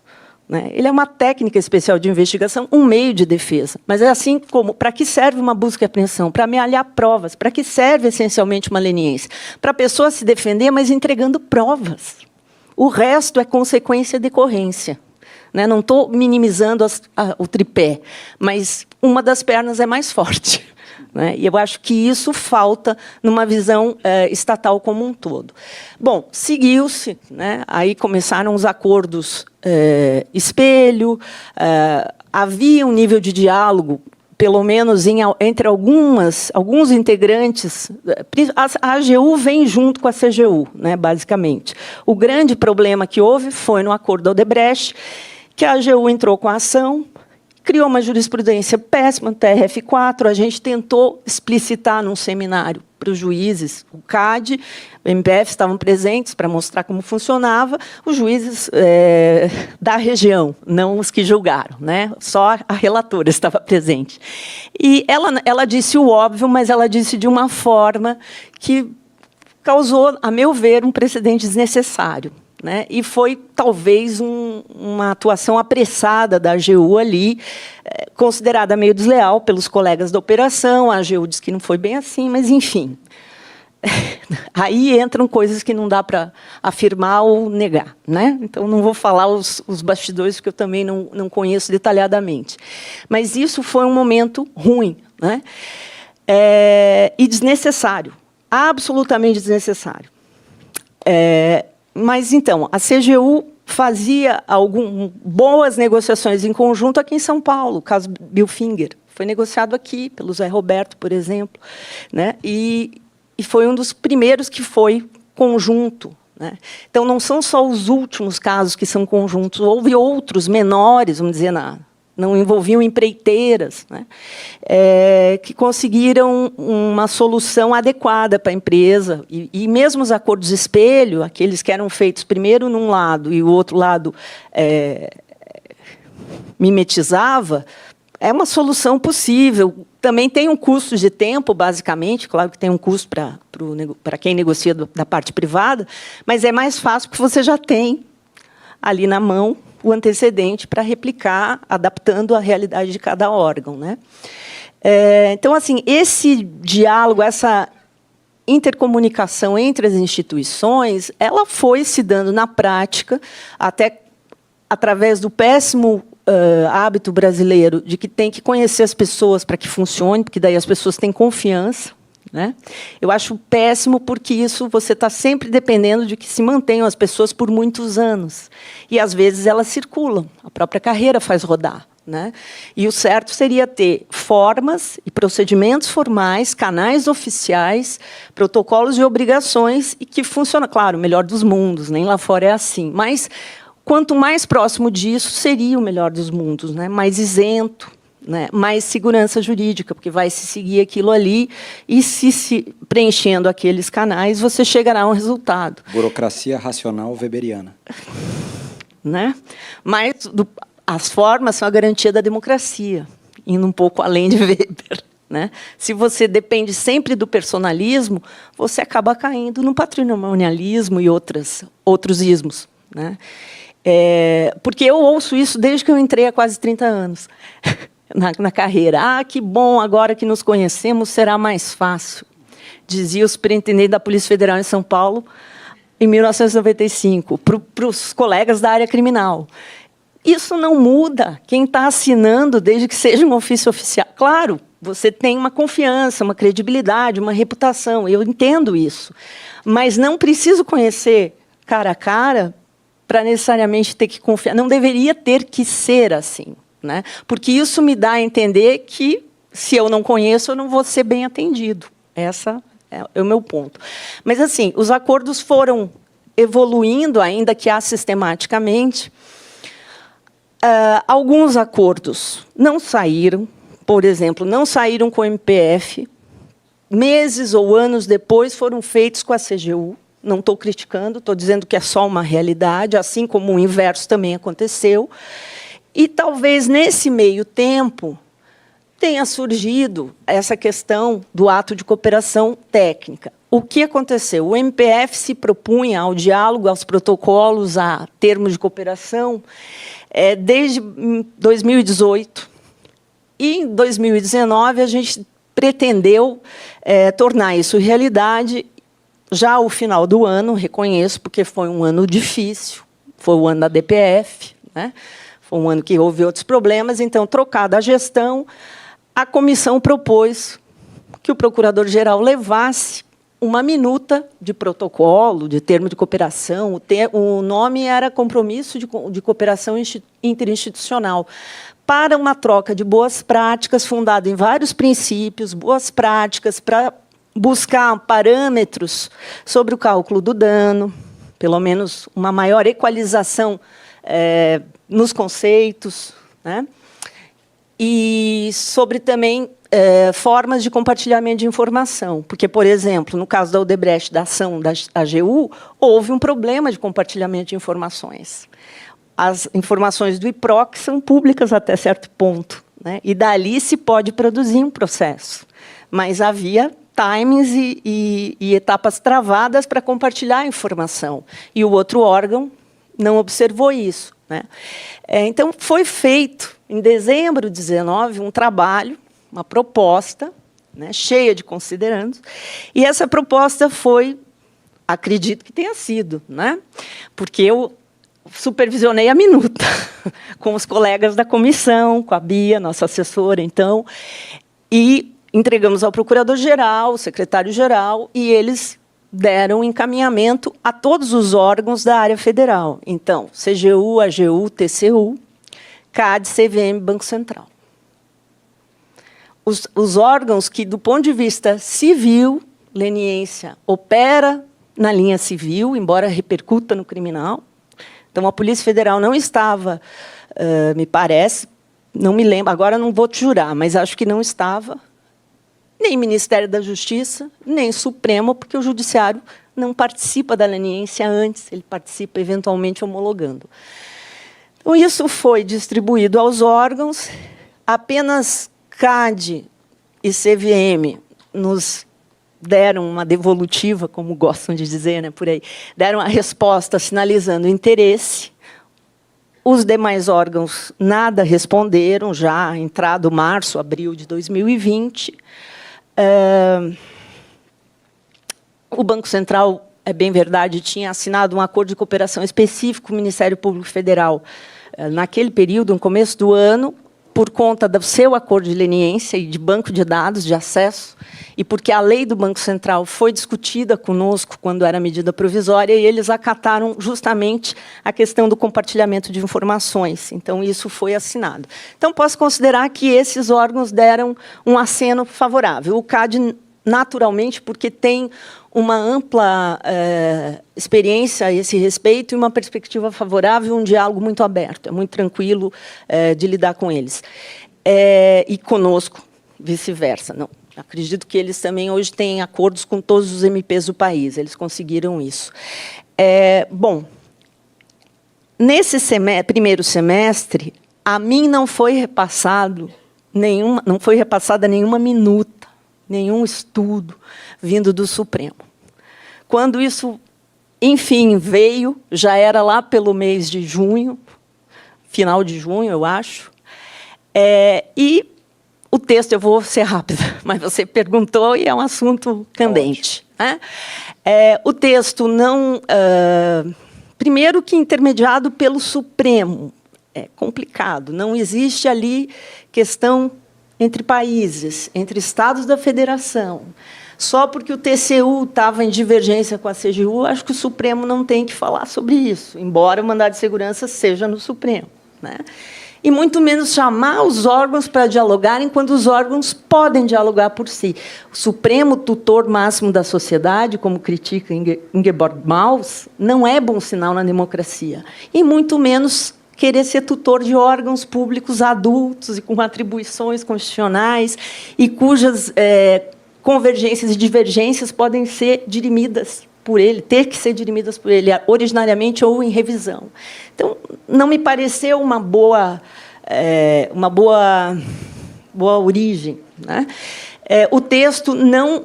né? Ele é uma técnica especial de investigação, um meio de defesa. Mas é assim como, para que serve uma busca e apreensão? Para amealhar provas. Para que serve, essencialmente, uma leniência? Para a pessoa se defender, mas entregando provas. O resto é consequência e decorrência, né? Não estou minimizando o tripé, mas uma das pernas é mais forte, né? E eu acho que isso falta numa visão estatal como um todo. Bom, seguiu-se, né? Aí começaram os acordos espelho, havia um nível de diálogo, pelo menos entre alguns integrantes. A AGU vem junto com a CGU, né, basicamente. O grande problema que houve foi no acordo da Odebrecht, que a AGU entrou com a ação, criou uma jurisprudência péssima, TRF4, a gente tentou explicitar num seminário para os juízes, o CAD, o MPF estavam presentes para mostrar como funcionava, os juízes da região, não os que julgaram, né? Só a relatora estava presente. E ela disse o óbvio, mas ela disse de uma forma que causou, a meu ver, um precedente desnecessário, né? E foi, talvez, uma atuação apressada da AGU ali, considerada meio desleal pelos colegas da operação. A AGU disse que não foi bem assim, mas, enfim. Aí entram coisas que não dá para afirmar ou negar, né? Então, não vou falar os bastidores, porque eu também não conheço detalhadamente. Mas isso foi um momento ruim, né? E desnecessário, absolutamente desnecessário. Mas, então, a CGU fazia boas negociações em conjunto aqui em São Paulo, o caso Bilfinger. Foi negociado aqui, pelo Zé Roberto, por exemplo, né? E foi um dos primeiros que foi conjunto, né? Então, não são só os últimos casos que são conjuntos, houve outros menores, vamos dizer, não envolviam empreiteiras, né? Que conseguiram uma solução adequada para a empresa. E mesmo os acordos espelho, aqueles que eram feitos primeiro num lado e o outro lado mimetizava, é uma solução possível. Também tem um custo de tempo, basicamente, claro que tem um custo para quem negocia da parte privada, mas é mais fácil porque você já tem ali na mão o antecedente para replicar, adaptando a realidade de cada órgão, né? Então, assim, esse diálogo, essa intercomunicação entre as instituições, ela foi se dando na prática, até através do péssimo hábito brasileiro de que tem que conhecer as pessoas para que funcione, porque daí as pessoas têm confiança, né? Eu acho péssimo porque isso você está sempre dependendo de que se mantenham as pessoas por muitos anos. E, às vezes, elas circulam, a própria carreira faz rodar, né? E o certo seria ter formas e procedimentos formais, canais oficiais, protocolos e obrigações, e que funciona, claro, o melhor dos mundos, nem lá fora é assim. Mas, quanto mais próximo disso, seria o melhor dos mundos, né? Mais isento, né? Mais segurança jurídica, porque vai se seguir aquilo ali e, se preenchendo aqueles canais, você chegará a um resultado. Burocracia racional weberiana. Né? Mas as formas são a garantia da democracia, indo um pouco além de Weber, né? Se você depende sempre do personalismo, você acaba caindo no patrimonialismo e outros ismos, né? Porque eu ouço isso desde que eu entrei há quase 30 anos. Na carreira. Que bom, agora que nos conhecemos, será mais fácil, dizia o superintendente da Polícia Federal em São Paulo, em 1995, para os colegas da área criminal. Isso não muda quem está assinando, desde que seja um ofício oficial. Claro, você tem uma confiança, uma credibilidade, uma reputação, eu entendo isso, mas não preciso conhecer cara a cara para necessariamente ter que confiar. Não deveria ter que ser assim, né? Porque isso me dá a entender que, se eu não conheço, eu não vou ser bem atendido. Essa é o meu ponto. Mas, assim, os acordos foram evoluindo, ainda que assistematicamente. Alguns acordos não saíram, por exemplo, não saíram com o MPF, meses ou anos depois foram feitos com a CGU. Não estou criticando, estou dizendo que é só uma realidade, assim como o inverso também aconteceu. E talvez nesse meio tempo tenha surgido essa questão do ato de cooperação técnica. O que aconteceu? O MPF se propunha ao diálogo, aos protocolos, a termos de cooperação, desde 2018. E, em 2019, a gente pretendeu tornar isso realidade já ao final do ano, reconheço, porque foi um ano difícil, foi o ano da DPF, né? Foi um ano que houve outros problemas, então, trocada a gestão, a comissão propôs que o procurador-geral levasse uma minuta de protocolo, de termo de cooperação. O nome era Compromisso de Cooperação Interinstitucional, para uma troca de boas práticas, fundado em vários princípios, boas práticas, para buscar parâmetros sobre o cálculo do dano, pelo menos uma maior equalização nos conceitos, né? E sobre também formas de compartilhamento de informação. Porque, por exemplo, no caso da Odebrecht, da ação da AGU, houve um problema de compartilhamento de informações. As informações do IPROC são públicas até certo ponto, né? E dali se pode produzir um processo. Mas havia timings e etapas travadas para compartilhar a informação. E o outro órgão não observou isso, né? Então, foi feito, em dezembro de 2019, um trabalho, uma proposta, né, cheia de considerandos, e essa proposta foi, acredito que tenha sido, né, porque eu supervisionei a minuta com os colegas da comissão, com a Bia, nossa assessora, então, e entregamos ao procurador-geral, ao secretário-geral, e eles deram encaminhamento a todos os órgãos da área federal. Então, CGU, AGU, TCU, CAD, CVM, Banco Central. Os órgãos que, do ponto de vista civil, leniência opera na linha civil, embora repercuta no criminal. Então, a Polícia Federal não estava, me parece, não me lembro, agora não vou te jurar, mas acho que não estava, nem Ministério da Justiça, nem Supremo, porque o Judiciário não participa da leniência antes, ele participa, eventualmente, homologando. Então, isso foi distribuído aos órgãos, apenas CAD e CVM nos deram uma devolutiva, como gostam de dizer, né, por aí, deram a resposta sinalizando interesse. Os demais órgãos nada responderam, já entrado março, abril de 2020. O Banco Central, é bem verdade, tinha assinado um acordo de cooperação específico com o Ministério Público Federal naquele período, no começo do ano, por conta do seu acordo de leniência e de banco de dados, de acesso, e porque a lei do Banco Central foi discutida conosco quando era medida provisória, e eles acataram justamente a questão do compartilhamento de informações. Então, isso foi assinado. Então, posso considerar que esses órgãos deram um aceno favorável. O CAD, naturalmente, porque tem uma ampla experiência a esse respeito e uma perspectiva favorável, um diálogo muito aberto, é muito tranquilo de lidar com eles. E conosco, vice-versa. Não, acredito que eles também hoje têm acordos com todos os MPs do país, eles conseguiram isso. Bom, nesse primeiro semestre, a mim não foi repassada nenhuma minuta, nenhum estudo vindo do Supremo. Quando isso, enfim, veio, já era lá pelo mês de junho, final de junho, eu acho, e o texto, eu vou ser rápida, mas você perguntou e é um assunto candente, né? O texto não... primeiro que intermediado pelo Supremo, é complicado, não existe ali questão entre países, entre estados da federação, Só porque o TCU estava em divergência com a CGU, acho que o Supremo não tem que falar sobre isso, embora o mandado de segurança seja no Supremo, né? E muito menos chamar os órgãos para dialogarem quando os órgãos podem dialogar por si. O Supremo tutor máximo da sociedade, como critica Ingeborg Maus, não é bom sinal na democracia, e muito menos querer ser tutor de órgãos públicos adultos e com atribuições constitucionais e cujas convergências e divergências podem ser dirimidas por ele, ter que ser dirimidas por ele, originariamente ou em revisão. Então, não me pareceu uma boa origem, né? O texto não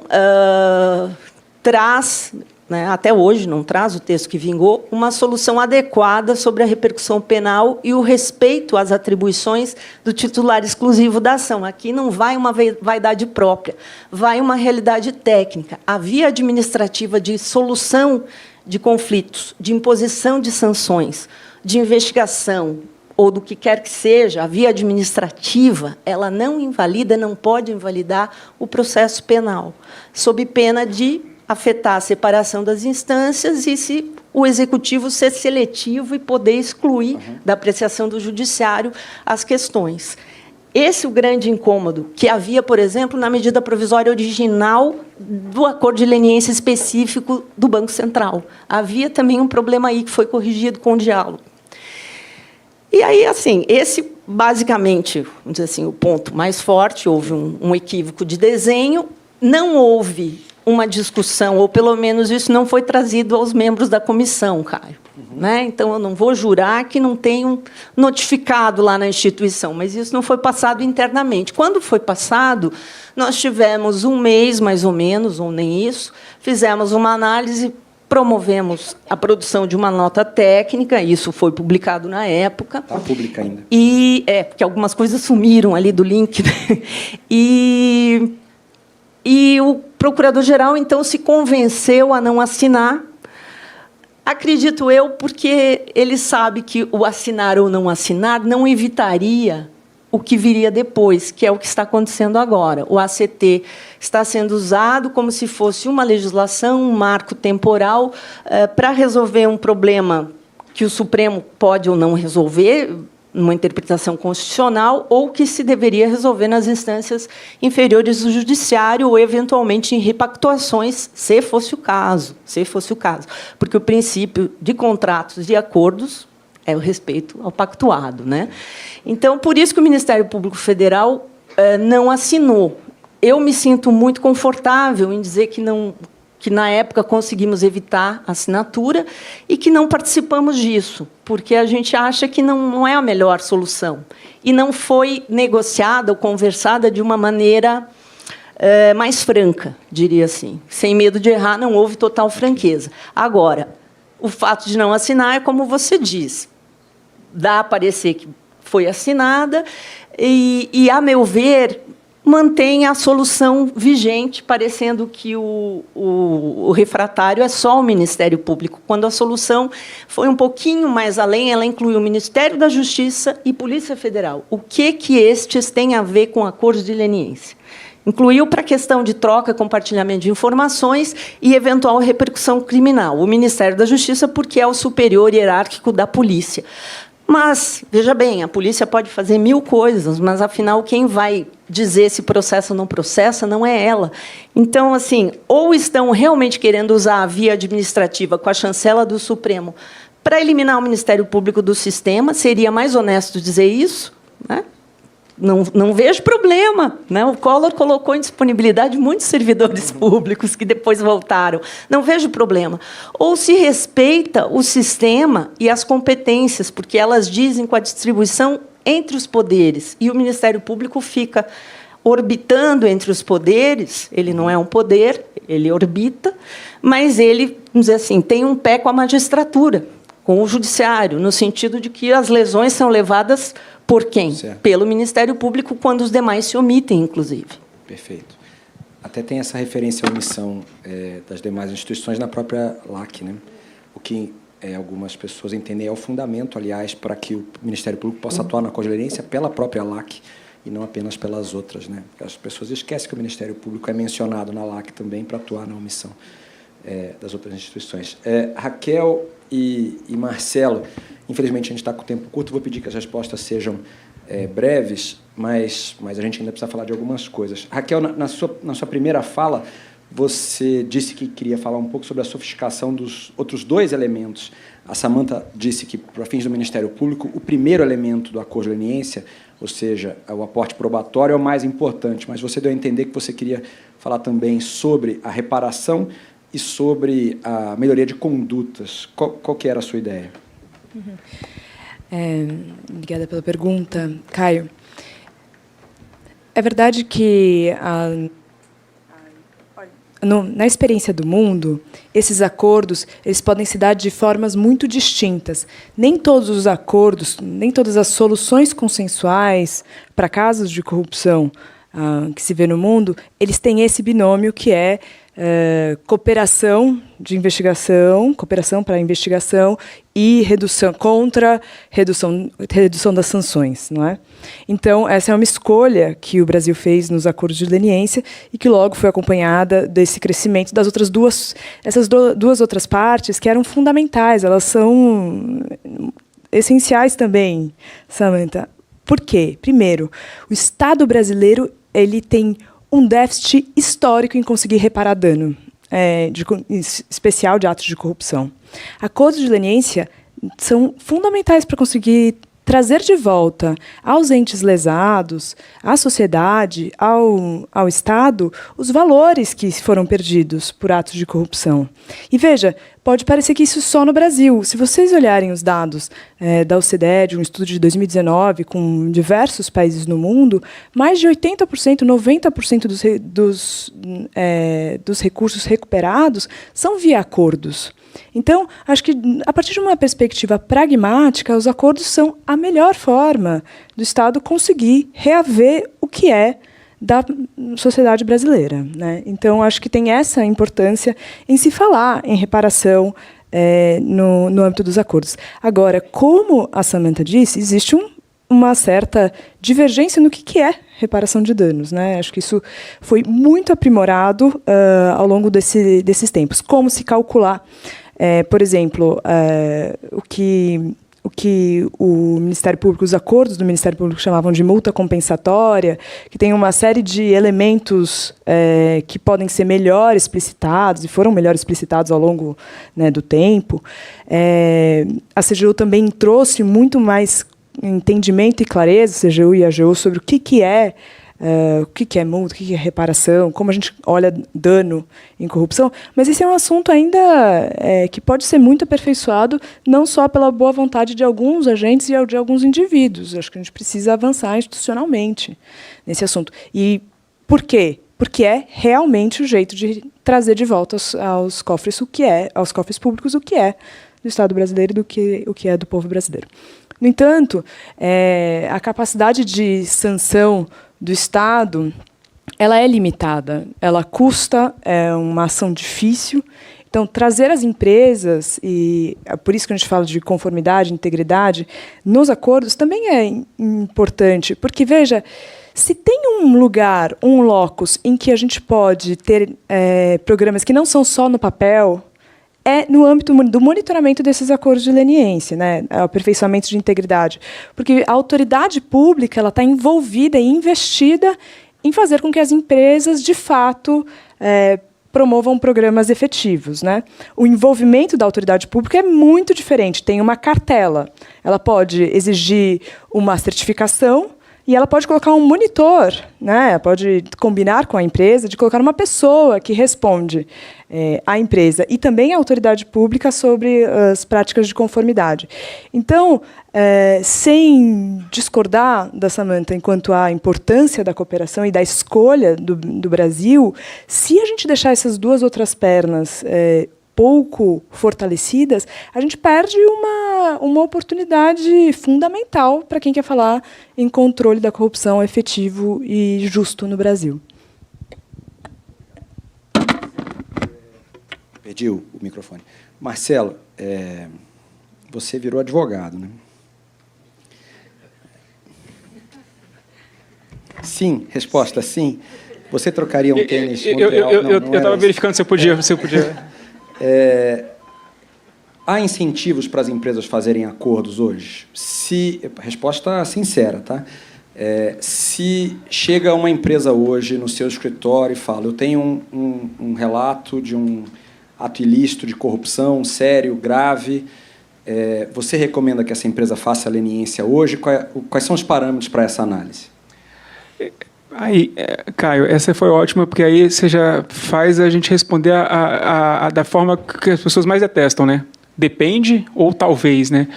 traz, né, até hoje não traz, o texto que vingou, uma solução adequada sobre a repercussão penal e o respeito às atribuições do titular exclusivo da ação. Aqui não vai uma vaidade própria, vai uma realidade técnica. A via administrativa de solução de conflitos, de imposição de sanções, de investigação, ou do que quer que seja, a via administrativa, ela não invalida, não pode invalidar o processo penal, sob pena de afetar a separação das instâncias e se o executivo ser seletivo e poder excluir da apreciação do judiciário as questões. Esse é o grande incômodo que havia, por exemplo, na medida provisória original do acordo de leniência específico do Banco Central. Havia também um problema aí que foi corrigido com o diálogo. E aí, assim, esse, basicamente, vamos dizer assim, o ponto mais forte, houve um equívoco de desenho, não houve uma discussão, ou pelo menos isso não foi trazido aos membros da comissão, Caio. Né? Então, eu não vou jurar que não tenham notificado lá na instituição, mas isso não foi passado internamente. Quando foi passado, nós tivemos um mês, mais ou menos, ou nem isso, fizemos uma análise, promovemos a produção de uma nota técnica, isso foi publicado na época. Está pública ainda. E, porque algumas coisas sumiram ali do link. Né? E o procurador-geral, então, se convenceu a não assinar, acredito eu, porque ele sabe que o assinar ou não assinar não evitaria o que viria depois, que é o que está acontecendo agora. O ACT está sendo usado como se fosse uma legislação, um marco temporal, para resolver um problema que o Supremo pode ou não resolver, numa interpretação constitucional, ou que se deveria resolver nas instâncias inferiores do judiciário, ou, eventualmente, em repactuações, se fosse o caso. Porque o princípio de contratos e acordos é o respeito ao pactuado, né? Então, por isso que o Ministério Público Federal não assinou. Eu me sinto muito confortável em dizer que, na época, conseguimos evitar a assinatura e que não participamos disso, porque a gente acha que não é a melhor solução. E não foi negociada ou conversada de uma maneira mais franca, diria assim. Sem medo de errar, não houve total franqueza. Agora, o fato de não assinar é como você diz. Dá a parecer que foi assinada e, a meu ver, mantém a solução vigente, parecendo que o refratário é só o Ministério Público, quando a solução foi um pouquinho mais além, ela incluiu o Ministério da Justiça e Polícia Federal. O que estes têm a ver com acordos de leniência? Incluiu para a questão de troca, compartilhamento de informações e eventual repercussão criminal. O Ministério da Justiça, porque é o superior hierárquico da polícia. Mas, veja bem, a polícia pode fazer 1000 coisas, mas, afinal, quem vai dizer se processa ou não processa não é ela. Então, assim, ou estão realmente querendo usar a via administrativa com a chancela do Supremo para eliminar o Ministério Público do sistema, seria mais honesto dizer isso, né? Não vejo problema, né? O Collor colocou em disponibilidade muitos servidores públicos que depois voltaram. Não vejo problema. Ou se respeita o sistema e as competências, porque elas dizem com a distribuição entre os poderes, e o Ministério Público fica orbitando entre os poderes. Ele não é um poder, ele orbita, mas ele, vamos dizer assim, tem um pé com a magistratura, com o judiciário, no sentido de que as lesões são levadas por quem? Certo. Pelo Ministério Público, quando os demais se omitem, inclusive. Perfeito. Até tem essa referência à omissão das demais instituições na própria LAC, né? O que algumas pessoas entendem é o fundamento, aliás, para que o Ministério Público possa atuar na cogerência pela própria LAC e não apenas pelas outras, né? Porque as pessoas esquecem que o Ministério Público é mencionado na LAC também para atuar na omissão das outras instituições. Raquel e Marcelo, infelizmente a gente está com o tempo curto, vou pedir que as respostas sejam breves, mas a gente ainda precisa falar de algumas coisas. Raquel, na sua primeira fala, você disse que queria falar um pouco sobre a sofisticação dos outros dois elementos. A Samantha disse que, para fins do Ministério Público, o primeiro elemento do acordo de leniência, ou seja, o aporte probatório, é o mais importante, mas você deu a entender que você queria falar também sobre a reparação e sobre a melhoria de condutas. Qual que era a sua ideia? Obrigada pela pergunta, Caio. É verdade que na experiência do mundo, esses acordos eles podem se dar de formas muito distintas. Nem todos os acordos, nem todas as soluções consensuais para casos de corrupção que se vê no mundo, eles têm esse binômio que é cooperação de investigação, cooperação para a investigação e redução das sanções, não é? Então, essa é uma escolha que o Brasil fez nos acordos de leniência e que logo foi acompanhada desse crescimento das outras essas duas outras partes que eram fundamentais, elas são essenciais também, Samantha. Por quê? Primeiro, o Estado brasileiro ele tem um déficit histórico em conseguir reparar dano, especial de atos de corrupção. Acordos de leniência são fundamentais para conseguir trazer de volta aos entes lesados, à sociedade, ao Estado, os valores que foram perdidos por atos de corrupção. E veja, pode parecer que isso só no Brasil. Se vocês olharem os dados da OCDE, de um estudo de 2019, com diversos países no mundo, mais de 80%, 90% dos recursos recuperados são via acordos. Então, acho que, a partir de uma perspectiva pragmática, os acordos são a melhor forma do Estado conseguir reaver o que é da sociedade brasileira, né? Então, acho que tem essa importância em se falar em reparação no âmbito dos acordos. Agora, como a Samantha disse, existe uma certa divergência no que é reparação de danos, né? Acho que isso foi muito aprimorado ao longo desses tempos. Como se calcular, por exemplo, o que o Ministério Público, os acordos do Ministério Público chamavam de multa compensatória, que tem uma série de elementos que podem ser melhor explicitados, e foram melhor explicitados ao longo, né, do tempo. A CGU também trouxe muito mais entendimento e clareza, a CGU e a AGU, sobre o que é multa, o que é reparação, como a gente olha dano em corrupção, mas esse é um assunto ainda que pode ser muito aperfeiçoado, não só pela boa vontade de alguns agentes e de alguns indivíduos. Acho que a gente precisa avançar institucionalmente nesse assunto. E por quê? Porque é realmente o jeito de trazer de volta aos cofres aos cofres públicos o que é do Estado brasileiro e o que é do povo brasileiro. No entanto, a capacidade de sanção do Estado, ela é limitada, ela custa, é uma ação difícil. Então, trazer as empresas, e é por isso que a gente fala de conformidade, integridade, nos acordos também é importante, porque, veja, se tem um lugar, um locus, em que a gente pode ter programas que não são só no papel, é no âmbito do monitoramento desses acordos de leniência, né, aperfeiçoamento de integridade. Porque a autoridade pública ela está envolvida e investida em fazer com que as empresas, de fato, promovam programas efetivos, né? O envolvimento da autoridade pública é muito diferente. Tem uma cartela. Ela pode exigir uma certificação e ela pode colocar um monitor, né? Pode combinar com a empresa de colocar uma pessoa que responde à empresa e também à autoridade pública sobre as práticas de conformidade. Então, sem discordar da Samantha enquanto à importância da cooperação e da escolha do Brasil, se a gente deixar essas duas outras pernas pouco fortalecidas, a gente perde uma oportunidade fundamental para quem quer falar em controle da corrupção efetivo e justo no Brasil. Perdi o microfone. Marcelo, você virou advogado, né? Sim, resposta sim. Você trocaria um tênis Eu estava verificando se eu podia. Há incentivos para as empresas fazerem acordos hoje? Resposta sincera, tá? Se chega uma empresa hoje no seu escritório e fala, eu tenho um relato de um ato ilícito de corrupção sério, grave, você recomenda que essa empresa faça a leniência hoje? Quais são os parâmetros para essa análise? Aí, Caio, essa foi ótima, porque aí você já faz a gente responder da forma que as pessoas mais detestam, né? Depende ou talvez, né?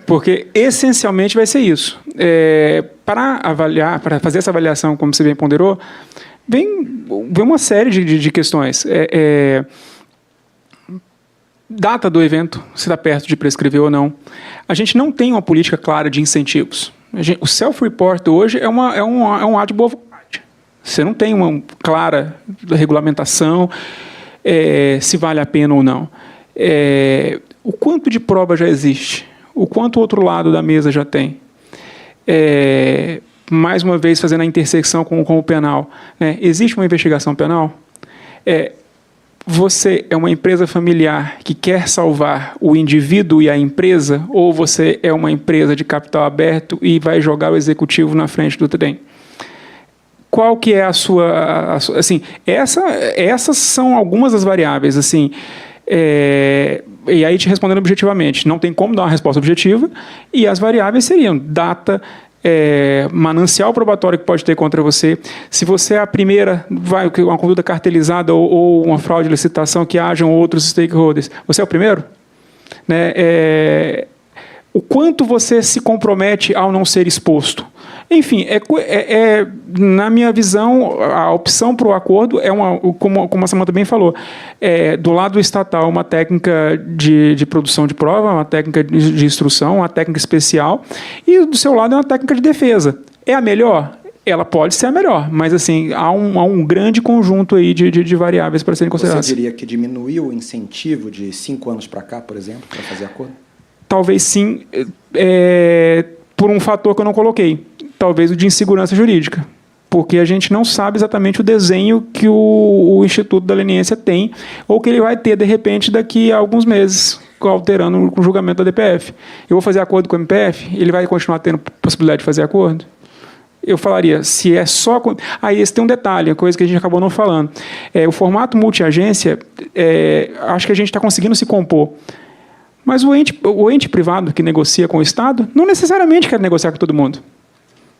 Porque essencialmente vai ser isso. Para fazer essa avaliação, como você bem ponderou, vem uma série de questões. Data do evento, se está perto de prescrever ou não. A gente não tem uma política clara de incentivos. O self-report hoje é um ato de boa vontade. Você não tem uma clara regulamentação se vale a pena ou não. O quanto de prova já existe? O quanto o outro lado da mesa já tem? Mais uma vez, fazendo a intersecção com o penal. Né? Existe uma investigação penal? Você é uma empresa familiar que quer salvar o indivíduo e a empresa, ou você é uma empresa de capital aberto e vai jogar o executivo na frente do trem? Qual que é a sua... assim, essas são algumas das variáveis. Assim, e aí, te respondendo objetivamente, não tem como dar uma resposta objetiva, e as variáveis seriam data, manancial probatório que pode ter contra você, se você é a primeira, uma conduta cartelizada ou uma fraude de licitação que hajam outros stakeholders, você é o primeiro? Né? O quanto você se compromete ao não ser exposto? Enfim, na minha visão, a opção para o acordo é como a Samantha bem falou, do lado estatal, uma técnica de produção de prova, uma técnica de instrução, uma técnica especial, e do seu lado é uma técnica de defesa. É a melhor? Ela pode ser a melhor, mas assim, há um grande conjunto aí de variáveis para serem consideradas. Você diria que diminuiu o incentivo de 5 anos para cá, por exemplo, para fazer acordo? Talvez sim, por um fator que eu não coloquei. Talvez o de insegurança jurídica, porque a gente não sabe exatamente o desenho que o Instituto da Leniência tem, ou que ele vai ter, de repente, daqui a alguns meses, alterando o julgamento da DPF. Eu vou fazer acordo com o MPF, ele vai continuar tendo possibilidade de fazer acordo? Eu falaria, se é só... Aí, esse tem um detalhe, uma coisa que a gente acabou não falando. O formato multiagência, acho que a gente está conseguindo se compor. Mas o ente privado que negocia com o Estado não necessariamente quer negociar com todo mundo.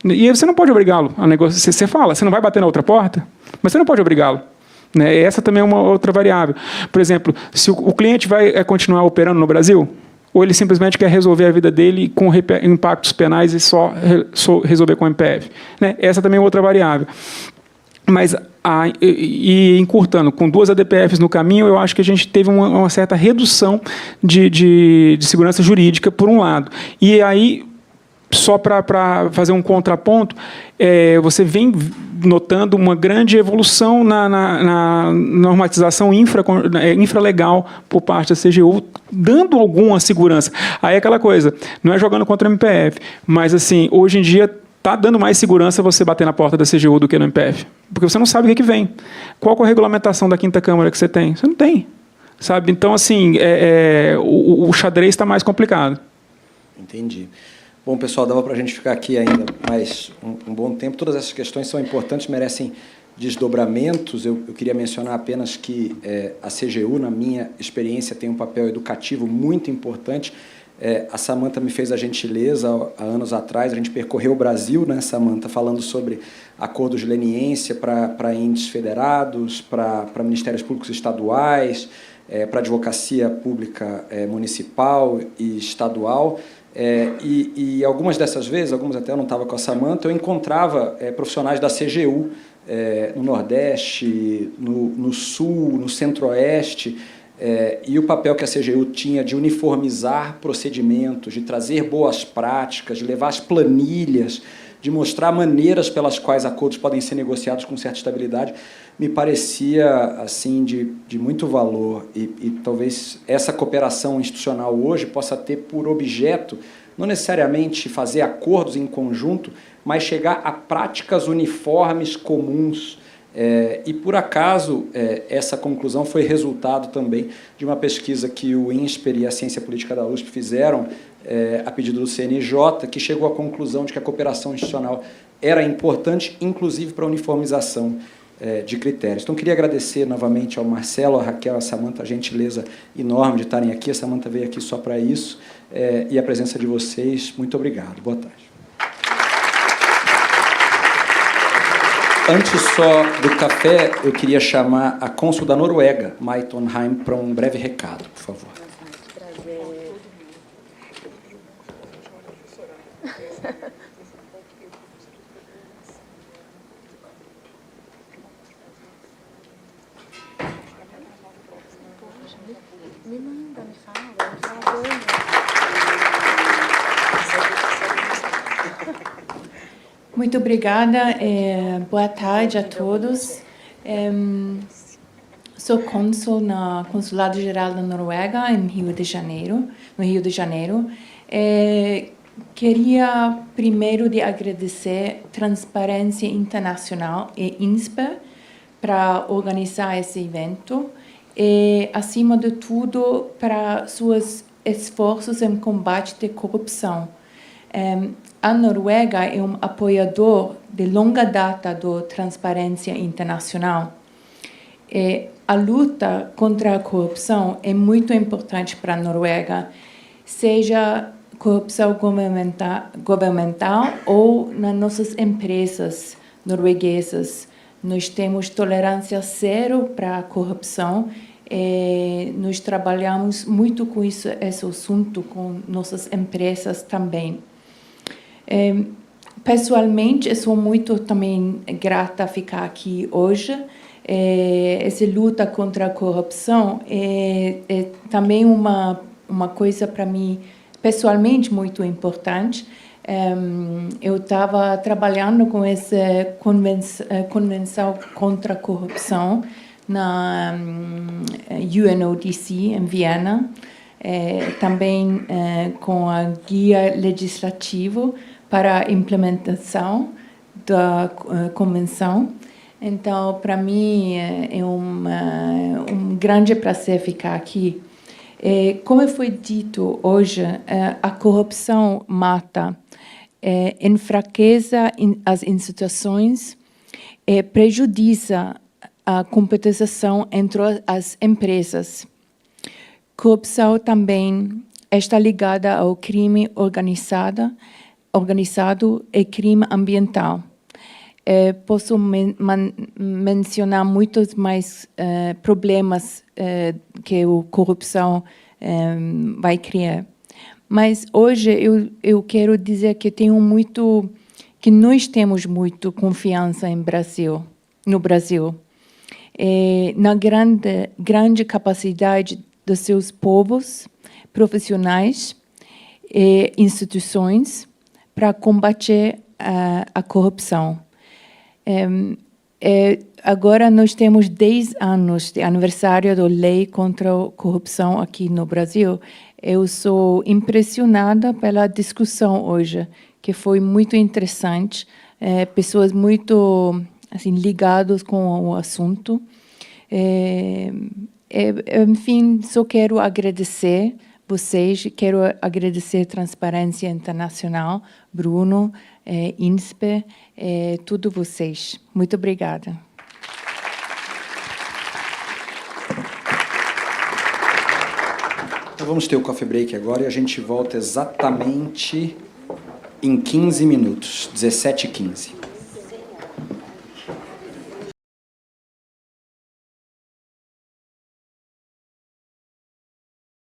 E aí você não pode obrigá-lo a negociar. Você fala, você não vai bater na outra porta, mas você não pode obrigá-lo. Né? Essa também é uma outra variável. Por exemplo, se o cliente vai continuar operando no Brasil, ou ele simplesmente quer resolver a vida dele com impactos penais e só resolver com o MPF. Né? Essa também é outra variável. Mas, encurtando, com 2 ADPFs no caminho, eu acho que a gente teve uma certa redução de segurança jurídica, por um lado. E aí, só para fazer um contraponto, você vem notando uma grande evolução na normatização infralegal por parte da CGU, dando alguma segurança. Aí é aquela coisa, não é jogando contra o MPF, mas assim, hoje em dia está dando mais segurança você bater na porta da CGU do que no MPF, porque você não sabe o que vem. Qual é a regulamentação da 5ª Câmara que você tem? Você não tem. Sabe? Então, assim, o xadrez está mais complicado. Entendi. Bom, pessoal, dava para a gente ficar aqui ainda mais um bom tempo. Todas essas questões são importantes, merecem desdobramentos. Eu queria mencionar apenas que a CGU, na minha experiência, tem um papel educativo muito importante. A Samantha me fez a gentileza, há anos atrás, a gente percorreu o Brasil, né, Samantha, falando sobre acordos de leniência para entes federados, para ministérios públicos estaduais, para advocacia pública municipal e estadual. E algumas dessas vezes, algumas até eu não estava com a Samantha, eu encontrava profissionais da CGU no Nordeste, no Sul, no Centro-Oeste, e o papel que a CGU tinha de uniformizar procedimentos, de trazer boas práticas, de levar as planilhas, de mostrar maneiras pelas quais acordos podem ser negociados com certa estabilidade, me parecia assim de muito valor. E talvez essa cooperação institucional hoje possa ter por objeto não necessariamente fazer acordos em conjunto, mas chegar a práticas uniformes, comuns. E, por acaso, essa conclusão foi resultado também de uma pesquisa que o INSPER e a Ciência Política da USP fizeram, a pedido do CNJ, que chegou à conclusão de que a cooperação institucional era importante, inclusive para a uniformização de critérios. Então, queria agradecer novamente ao Marcelo, à Raquel, à Samantha, a gentileza enorme de estarem aqui. A Samantha veio aqui só para isso, e a presença de vocês. Muito obrigado. Boa tarde. Antes só do café, eu queria chamar a cônsul da Noruega, Mai Tonheim, para um breve recado, por favor. Muito obrigada, boa tarde a todos. Sou cônsul no Consulado Geral da Noruega, no Rio de Janeiro. Queria primeiro agradecer Transparência Internacional e INSPER para organizar esse evento e, acima de tudo, para seus esforços em combate à corrupção. A Noruega é um apoiador de longa data da Transparência Internacional. A luta contra a corrupção é muito importante para a Noruega, seja corrupção governamental ou nas nossas empresas norueguesas. Nós temos tolerância zero para a corrupção e nós trabalhamos muito com esse assunto com nossas empresas também. Pessoalmente, eu sou muito também grata a ficar aqui hoje. Essa luta contra a corrupção é também uma coisa para mim pessoalmente muito importante. Eu estava trabalhando com essa convenção contra a corrupção na UNODC em Viena, também com a guia legislativa para a implementação da convenção. Então, para mim, é um grande prazer ficar aqui. Como foi dito hoje, a corrupção mata, enfraquece as instituições, prejudica a competição entre as empresas. Corrupção também está ligada ao crime organizado e crime ambiental. Posso mencionar muitos mais problemas que a corrupção vai criar. Mas hoje eu quero dizer que nós temos muito confiança no Brasil, na grande capacidade dos seus povos, profissionais e instituições para combater a corrupção. Agora nós temos 10 anos de aniversário da lei contra a corrupção aqui no Brasil. Eu sou impressionada pela discussão hoje, que foi muito interessante. Pessoas muito ligadas com o assunto. Enfim, só quero agradecer vocês, quero agradecer Transparência Internacional, Bruno, INSPER, todos vocês. Muito obrigada. Então vamos ter o coffee break agora e a gente volta exatamente em 15 minutos, 17h15.